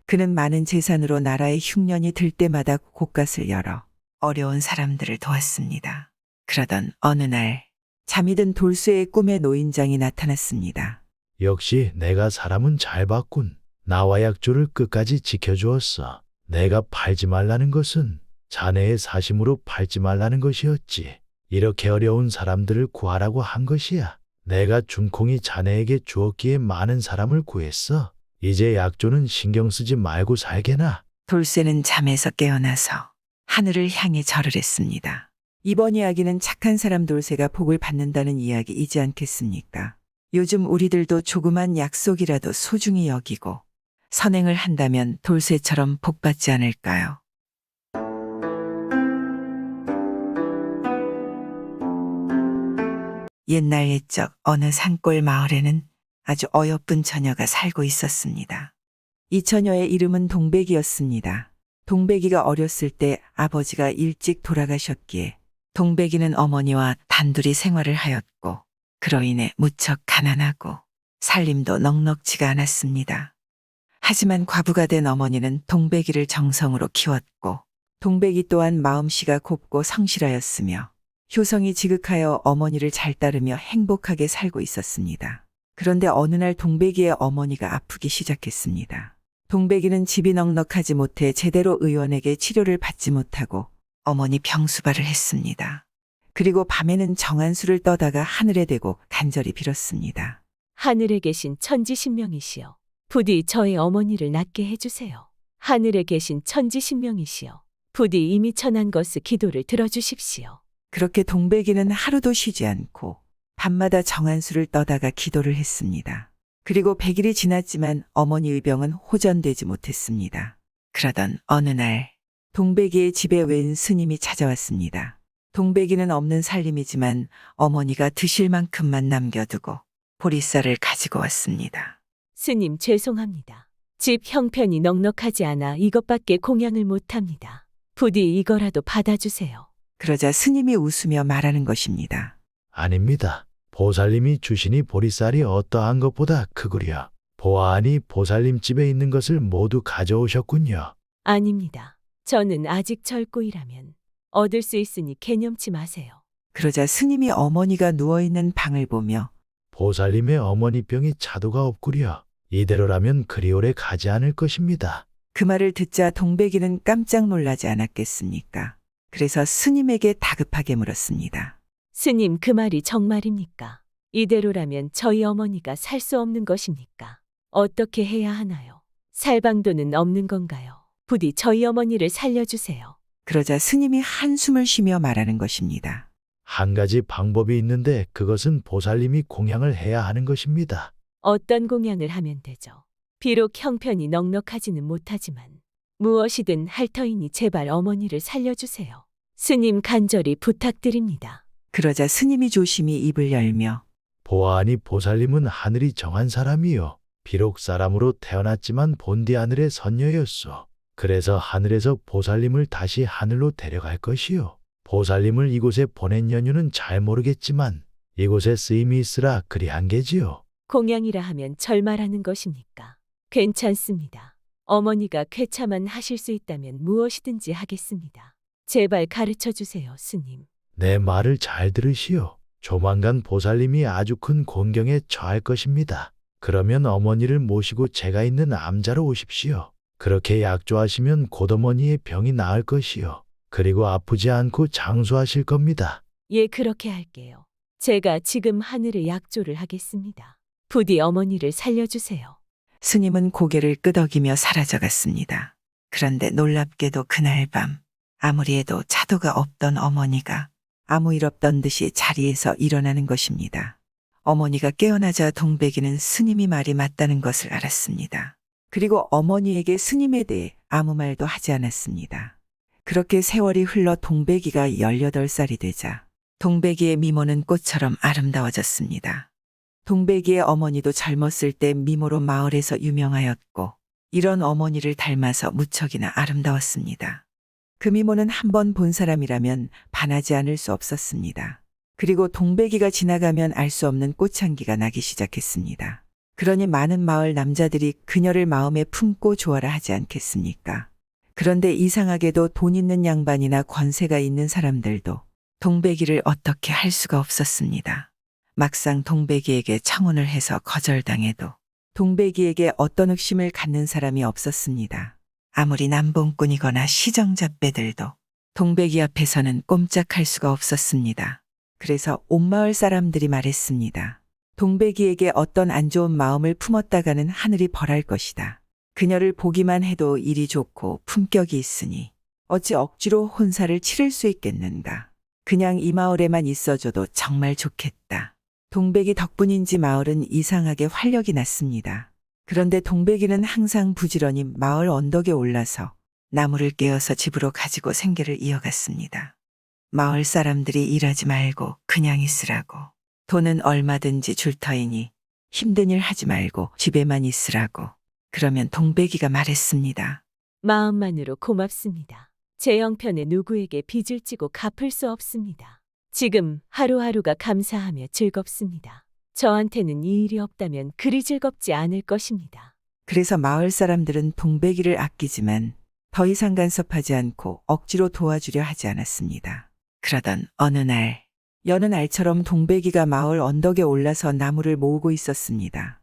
그는 많은 재산으로 나라의 흉년이 들 때마다 곳갓을 열어 어려운 사람들을 도왔습니다. 그러던 어느 날 잠이 든 돌쇠의 꿈에 노인장이 나타났습니다. 역시 내가 사람은 잘 봤군. 나와 약조를 끝까지 지켜주었어. 내가 팔지 말라는 것은 자네의 사심으로 팔지 말라는 것이었지. 이렇게 어려운 사람들을 구하라고 한 것이야. 내가 준 콩이 자네에게 주었기에 많은 사람을 구했어. 이제 약조는 신경 쓰지 말고 살게나. 돌쇠는 잠에서 깨어나서 하늘을 향해 절을 했습니다. 이번 이야기는 착한 사람 돌쇠가 복을 받는다는 이야기이지 않겠습니까? 요즘 우리들도 조그만 약속이라도 소중히 여기고 선행을 한다면 돌쇠처럼 복 받지 않을까요? 옛날 옛적 어느 산골 마을에는 아주 어여쁜 처녀가 살고 있었습니다. 이 처녀의 이름은 동백이었습니다. 동백이가 어렸을 때 아버지가 일찍 돌아가셨기에 동백이는 어머니와 단둘이 생활을 하였고 그로 인해 무척 가난하고 살림도 넉넉지가 않았습니다. 하지만 과부가 된 어머니는 동백이를 정성으로 키웠고 동백이 또한 마음씨가 곱고 성실하였으며 효성이 지극하여 어머니를 잘 따르며 행복하게 살고 있었습니다. 그런데 어느 날 동백이의 어머니가 아프기 시작했습니다. 동백이는 집이 넉넉하지 못해 제대로 의원에게 치료를 받지 못하고 어머니 병수발을 했습니다. 그리고 밤에는 정한수를 떠다가 하늘에 대고 간절히 빌었습니다. 하늘에 계신 천지신명이시여, 부디 저의 어머니를 낫게 해주세요. 하늘에 계신 천지신명이시여, 부디 이미 천한 것을 기도를 들어주십시오. 그렇게 동백이는 하루도 쉬지 않고 밤마다 정한수를 떠다가 기도를 했습니다. 그리고 100일이 지났지만 어머니의 병은 호전되지 못했습니다. 그러던 어느 날 동백이의 집에 웬 스님이 찾아왔습니다. 동백이는 없는 살림이지만 어머니가 드실 만큼만 남겨두고 보리쌀을 가지고 왔습니다. 스님 죄송합니다. 집 형편이 넉넉하지 않아 이것밖에 공양을 못합니다. 부디 이거라도 받아주세요. 그러자 스님이 웃으며 말하는 것입니다. 아닙니다. 보살님이 주시니 보리쌀이 어떠한 것보다 크구려. 보아하니 보살님 집에 있는 것을 모두 가져오셨군요. 아닙니다. 저는 아직 젊고이라면 얻을 수 있으니 개념치 마세요. 그러자 스님이 어머니가 누워있는 방을 보며 보살님의 어머니 병이 차도가 없구려. 이대로라면 그리 오래 가지 않을 것입니다. 그 말을 듣자 동백이는 깜짝 놀라지 않았겠습니까? 그래서 스님에게 다급하게 물었습니다. 스님 그 말이 정말입니까? 이대로라면 저희 어머니가 살 수 없는 것입니까? 어떻게 해야 하나요? 살 방도는 없는 건가요? 부디 저희 어머니를 살려주세요. 그러자 스님이 한숨을 쉬며 말하는 것입니다. 한 가지 방법이 있는데 그것은 보살님이 공양을 해야 하는 것입니다. 어떤 공양을 하면 되죠? 비록 형편이 넉넉하지는 못하지만 무엇이든 할 터이니 제발 어머니를 살려주세요. 스님 간절히 부탁드립니다. 그러자 스님이 조심히 입을 열며 보아하니 보살님은 하늘이 정한 사람이요. 비록 사람으로 태어났지만 본디 하늘의 선녀였소. 그래서 하늘에서 보살님을 다시 하늘로 데려갈 것이요. 보살님을 이곳에 보낸 연유는 잘 모르겠지만 이곳에 쓰임이 있으라 그리한 게지요. 공양이라 하면 절말하는 것입니까? 괜찮습니다. 어머니가 쾌차만 하실 수 있다면 무엇이든지 하겠습니다. 제발 가르쳐 주세요, 스님. 내 말을 잘 들으시오. 조만간 보살님이 아주 큰 곤경에 처할 것입니다. 그러면 어머니를 모시고 제가 있는 암자로 오십시오. 그렇게 약조하시면 곧어머니의 병이 나을 것이요. 그리고 아프지 않고 장수하실 겁니다. 예, 그렇게 할게요. 제가 지금 하늘에 약조를 하겠습니다. 부디 어머니를 살려주세요. 스님은 고개를 끄덕이며 사라져갔습니다. 그런데 놀랍게도 그날 밤 아무리 해도 차도가 없던 어머니가 아무 일 없던 듯이 자리에서 일어나는 것입니다. 어머니가 깨어나자 동백이는 스님이 말이 맞다는 것을 알았습니다. 그리고 어머니에게 스님에 대해 아무 말도 하지 않았습니다. 그렇게 세월이 흘러 동백이가 18살이 되자 동백이의 미모는 꽃처럼 아름다워졌습니다. 동백이의 어머니도 젊었을 때 미모로 마을에서 유명하였고 이런 어머니를 닮아서 무척이나 아름다웠습니다. 그 미모는 한 번 본 사람이라면 반하지 않을 수 없었습니다. 그리고 동백이가 지나가면 알 수 없는 꽃향기가 나기 시작했습니다. 그러니 많은 마을 남자들이 그녀를 마음에 품고 좋아라 하지 않겠습니까? 그런데 이상하게도 돈 있는 양반이나 권세가 있는 사람들도 동백이를 어떻게 할 수가 없었습니다. 막상 동백이에게 청혼을 해서 거절당해도 동백이에게 어떤 의심을 갖는 사람이 없었습니다. 아무리 남봉꾼이거나 시정잡배들도 동백이 앞에서는 꼼짝할 수가 없었습니다. 그래서 온 마을 사람들이 말했습니다. 동백이에게 어떤 안 좋은 마음을 품었다가는 하늘이 벌할 것이다. 그녀를 보기만 해도 일이 좋고 품격이 있으니 어찌 억지로 혼사를 치를 수 있겠는가. 그냥 이 마을에만 있어줘도 정말 좋겠다. 동백이 덕분인지 마을은 이상하게 활력이 났습니다. 그런데 동백이는 항상 부지런히 마을 언덕에 올라서 나무를 깨어서 집으로 가지고 생계를 이어갔습니다. 마을 사람들이 일하지 말고 그냥 있으라고, 돈은 얼마든지 줄 터이니 힘든 일 하지 말고 집에만 있으라고. 그러면 동백이가 말했습니다. 마음만으로 고맙습니다. 제 형편에 누구에게 빚을 지고 갚을 수 없습니다. 지금 하루하루가 감사하며 즐겁습니다. 저한테는 이 일이 없다면 그리 즐겁지 않을 것입니다. 그래서 마을 사람들은 동백이를 아끼지만 더 이상 간섭하지 않고 억지로 도와주려 하지 않았습니다. 그러던 어느 날, 여느 날처럼 동백이가 마을 언덕에 올라서 나무를 모으고 있었습니다.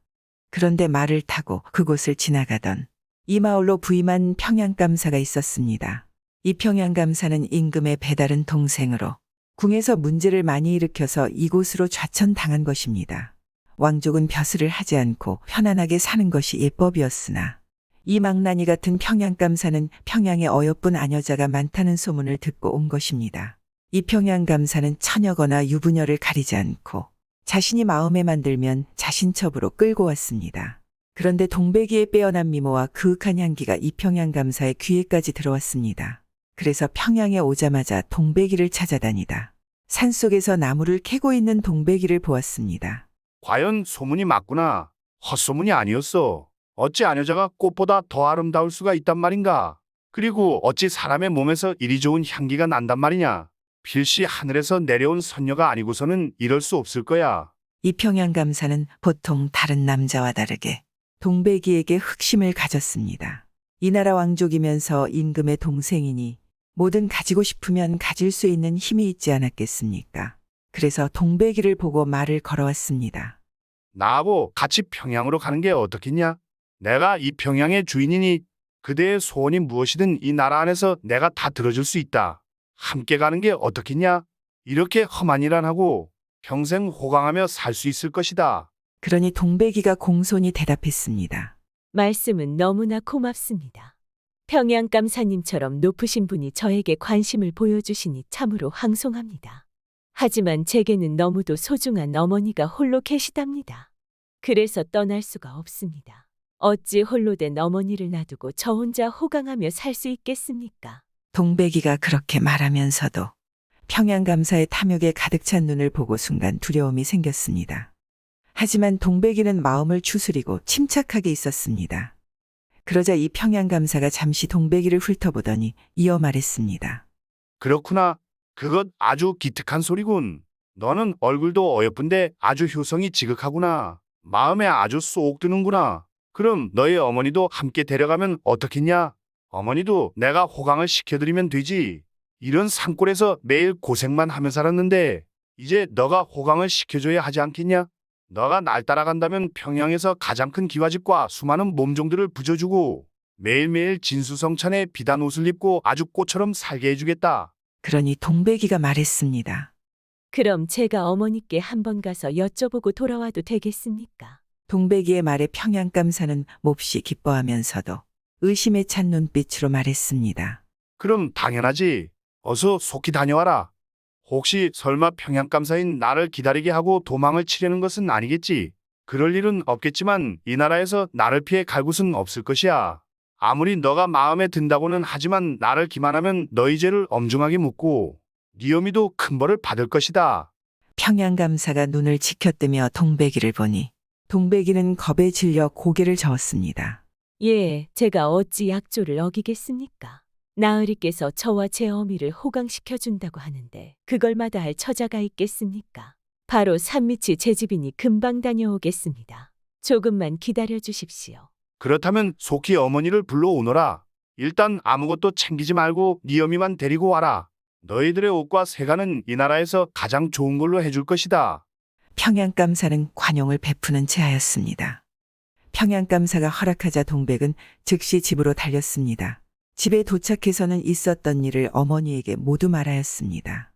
그런데 말을 타고 그곳을 지나가던 이 마을로 부임한 평양감사가 있었습니다. 이 평양감사는 임금의 배다른 동생으로 궁에서 문제를 많이 일으켜서 이곳으로 좌천당한 것입니다. 왕족은 벼슬을 하지 않고 편안하게 사는 것이 예법이었으나 이 망나니 같은 평양감사는 평양에 어여쁜 아녀자가 많다는 소문을 듣고 온 것입니다. 이 평양감사는 처녀거나 유부녀를 가리지 않고 자신이 마음에 만들면 자신첩으로 끌고 왔습니다. 그런데 동백이의 빼어난 미모와 그윽한 향기가 이 평양감사의 귀에까지 들어왔습니다. 그래서 평양에 오자마자 동백이를 찾아다니다 산속에서 나무를 캐고 있는 동백이를 보았습니다. 과연 소문이 맞구나. 헛소문이 아니었어. 어찌 아녀자가 꽃보다 더 아름다울 수가 있단 말인가. 그리고 어찌 사람의 몸에서 이리 좋은 향기가 난단 말이냐. 필시 하늘에서 내려온 선녀가 아니고서는 이럴 수 없을 거야. 이 평양감사는 보통 다른 남자와 다르게 동백이에게 흑심을 가졌습니다. 이 나라 왕족이면서 임금의 동생이니 뭐든 가지고 싶으면 가질 수 있는 힘이 있지 않았겠습니까? 그래서 동백이를 보고 말을 걸어왔습니다. 나하고 같이 평양으로 가는 게 어떻겠냐? 내가 이 평양의 주인이니 그대의 소원이 무엇이든 이 나라 안에서 내가 다 들어줄 수 있다. 함께 가는 게 어떻겠냐? 이렇게 험한 일 안 하고 평생 호강하며 살 수 있을 것이다. 그러니 동백이가 공손히 대답했습니다. 말씀은 너무나 고맙습니다. 평양감사님처럼 높으신 분이 저에게 관심을 보여주시니 참으로 황송합니다. 하지만 제게는 너무도 소중한 어머니가 홀로 계시답니다. 그래서 떠날 수가 없습니다. 어찌 홀로 된 어머니를 놔두고 저 혼자 호강하며 살 수 있겠습니까? 동백이가 그렇게 말하면서도 평양감사의 탐욕에 가득 찬 눈을 보고 순간 두려움이 생겼습니다. 하지만 동백이는 마음을 추스리고 침착하게 있었습니다. 그러자 이 평양감사가 잠시 동백이를 훑어보더니 이어 말했습니다. 그렇구나. 그것 아주 기특한 소리군. 너는 얼굴도 어여쁜데 아주 효성이 지극하구나. 마음에 아주 쏙 드는구나. 그럼 너의 어머니도 함께 데려가면 어떻겠냐? 어머니도 내가 호강을 시켜드리면 되지. 이런 산골에서 매일 고생만 하며 살았는데 이제 너가 호강을 시켜줘야 하지 않겠냐? 너가 날 따라간다면 평양에서 가장 큰 기와집과 수많은 몸종들을 부져주고 매일매일 진수성찬에 비단 옷을 입고 아주 꽃처럼 살게 해주겠다. 그러니 동백이가 말했습니다. 그럼 제가 어머니께 한번 가서 여쭤보고 돌아와도 되겠습니까? 동백이의 말에 평양감사는 몹시 기뻐하면서도 의심에 찬 눈빛으로 말했습니다. 그럼 당연하지. 어서 속히 다녀와라. 혹시 설마 평양감사인 나를 기다리게 하고 도망을 치려는 것은 아니겠지? 그럴 일은 없겠지만 이 나라에서 나를 피해 갈 곳은 없을 것이야. 아무리 너가 마음에 든다고는 하지만 나를 기만하면 너희 죄를 엄중하게 묻고 네 어미도 큰 벌을 받을 것이다. 평양감사가 눈을 치켜뜨며 동백이를 보니 동백이는 겁에 질려 고개를 저었습니다. 예, 제가 어찌 약조를 어기겠습니까? 나으리께서 저와 제 어미를 호강시켜 준다고 하는데 그걸 마다할 처자가 있겠습니까? 바로 산밑이 제 집이니 금방 다녀오겠습니다. 조금만 기다려 주십시오. 그렇다면 속히 어머니를 불러오너라. 일단 아무것도 챙기지 말고 네 어미만 데리고 와라. 너희들의 옷과 세가는 이 나라에서 가장 좋은 걸로 해줄 것이다. 평양감사는 관용을 베푸는 체하였습니다. 평양감사가 허락하자 동백은 즉시 집으로 달렸습니다. 집에 도착해서는 있었던 일을 어머니에게 모두 말하였습니다.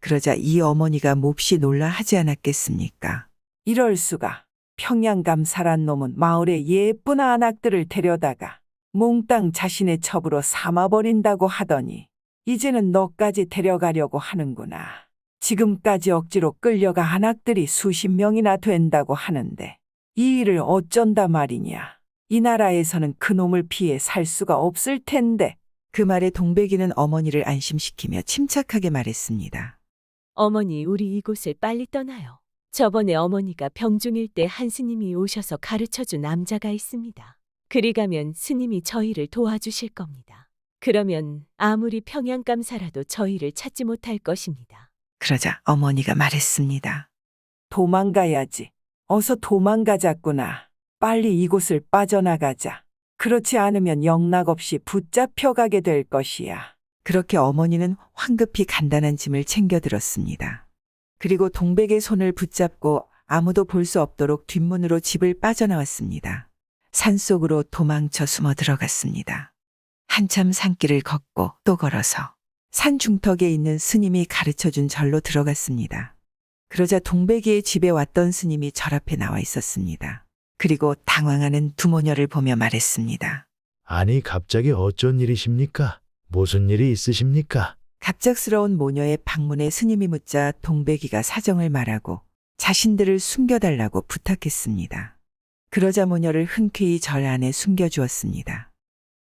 그러자 이 어머니가 몹시 놀라 하지 않았겠습니까? 이럴 수가. 평양감사란 놈은 마을에 예쁜 아낙들을 데려다가 몽땅 자신의 첩으로 삼아버린다고 하더니 이제는 너까지 데려가려고 하는구나. 지금까지 억지로 끌려가 아낙들이 수십 명이나 된다고 하는데 이 일을 어쩐다 말이냐. 이 나라에서는 그놈을 피해 살 수가 없을 텐데. 그 말에 동백이는 어머니를 안심시키며 침착하게 말했습니다. 어머니, 우리 이곳을 빨리 떠나요. 저번에 어머니가 병중일 때 한 스님이 오셔서 가르쳐준 남자가 있습니다. 그리 가면 스님이 저희를 도와주실 겁니다. 그러면 아무리 평양감사라도 저희를 찾지 못할 것입니다. 그러자 어머니가 말했습니다. 도망가야지. 어서 도망가자꾸나. 빨리 이곳을 빠져나가자. 그렇지 않으면 영락없이 붙잡혀가게 될 것이야. 그렇게 어머니는 황급히 간단한 짐을 챙겨 들었습니다. 그리고 동백의 손을 붙잡고 아무도 볼 수 없도록 뒷문으로 집을 빠져나왔습니다. 산속으로 도망쳐 숨어 들어갔습니다. 한참 산길을 걷고 또 걸어서 산 중턱에 있는 스님이 가르쳐준 절로 들어갔습니다. 그러자 동백이의 집에 왔던 스님이 절 앞에 나와 있었습니다. 그리고 당황하는 두 모녀를 보며 말했습니다. 아니 갑자기 어쩐 일이십니까? 무슨 일이 있으십니까? 갑작스러운 모녀의 방문에 스님이 묻자 동백이가 사정을 말하고 자신들을 숨겨달라고 부탁했습니다. 그러자 모녀를 흔쾌히 절 안에 숨겨주었습니다.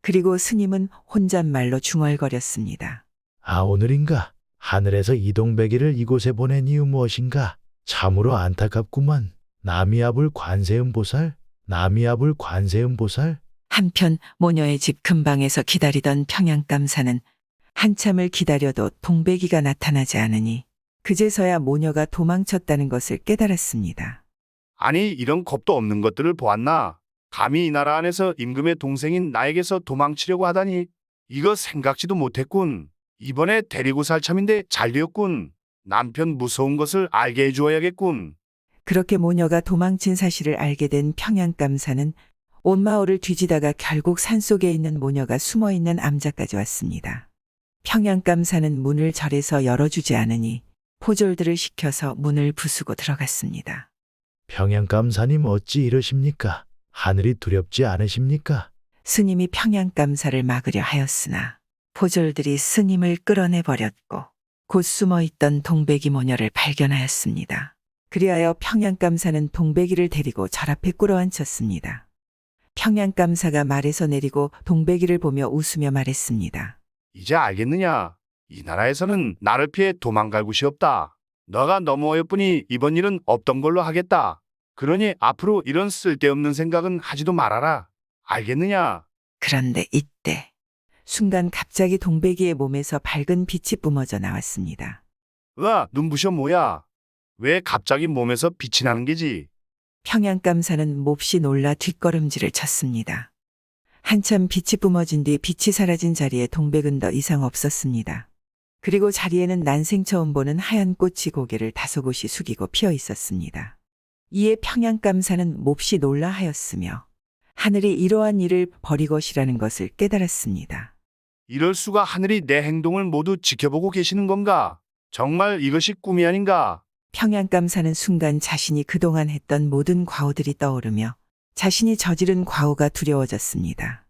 그리고 스님은 혼잣말로 중얼거렸습니다. 아 오늘인가? 하늘에서 이동백이를 이곳에 보낸 이유 무엇인가? 참으로 안타깝구만. 남이아불 관세음보살? 남이아불 관세음보살? 한편 모녀의 집 근방에서 기다리던 평양감사는 한참을 기다려도 동백이가 나타나지 않으니 그제서야 모녀가 도망쳤다는 것을 깨달았습니다. 아니 이런 겁도 없는 것들을 보았나? 감히 이 나라 안에서 임금의 동생인 나에게서 도망치려고 하다니 이거 생각지도 못했군. 이번에 데리고 살 참인데 잘되었군. 남편 무서운 것을 알게 해주어야겠군. 그렇게 모녀가 도망친 사실을 알게 된 평양감사는 온 마을을 뒤지다가 결국 산속에 있는 모녀가 숨어있는 암자까지 왔습니다. 평양감사는 문을 절에서 열어주지 않으니 포졸들을 시켜서 문을 부수고 들어갔습니다. 평양감사님 어찌 이러십니까? 하늘이 두렵지 않으십니까? 스님이 평양감사를 막으려 하였으나 포졸들이 스님을 끌어내버렸고 곧 숨어있던 동백이 모녀를 발견하였습니다. 그리하여 평양감사는 동백이를 데리고 절 앞에 꿇어앉혔습니다. 평양감사가 말에서 내리고 동백이를 보며 웃으며 말했습니다. 이제 알겠느냐? 이 나라에서는 나를 피해 도망갈 곳이 없다. 너가 너무 어여쁘니 이번 일은 없던 걸로 하겠다. 그러니 앞으로 이런 쓸데없는 생각은 하지도 말아라. 알겠느냐? 그런데 이때 순간 갑자기 동백이의 몸에서 밝은 빛이 뿜어져 나왔습니다. 으아, 눈부셔 뭐야? 왜 갑자기 몸에서 빛이 나는 게지? 평양감사는 몹시 놀라 뒷걸음질을 쳤습니다. 한참 빛이 뿜어진 뒤 빛이 사라진 자리에 동백은 더 이상 없었습니다. 그리고 자리에는 난생 처음 보는 하얀 꽃이 고개를 다소곳이 숙이고 피어 있었습니다. 이에 평양감사는 몹시 놀라 하였으며 하늘이 이러한 일을 벌이것이라는 것을 깨달았습니다. 이럴 수가 하늘이 내 행동을 모두 지켜보고 계시는 건가? 정말 이것이 꿈이 아닌가? 평양감사는 순간 자신이 그동안 했던 모든 과오들이 떠오르며 자신이 저지른 과오가 두려워졌습니다.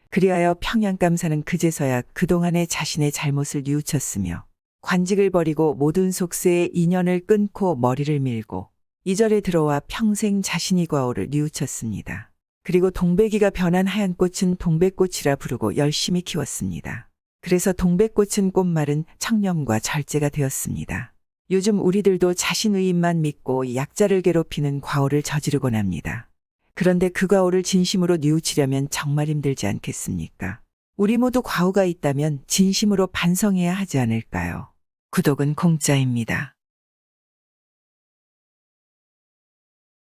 그리하여 평양감사는 그제서야 그동안의 자신의 잘못을 뉘우쳤으며 관직을 버리고 모든 속세의 인연을 끊고 머리를 밀고 이 절에 들어와 평생 자신이 과오를 뉘우쳤습니다. 그리고 동백이가 변한 하얀 꽃은 동백꽃이라 부르고 열심히 키웠습니다. 그래서 동백꽃은 꽃말은 청렴과 절제가 되었습니다. 요즘 우리들도 자신의 입만 믿고 약자를 괴롭히는 과오를 저지르곤 합니다. 그런데 그 과오를 진심으로 뉘우치려면 정말 힘들지 않겠습니까? 우리 모두 과오가 있다면 진심으로 반성해야 하지 않을까요? 구독은 공짜입니다.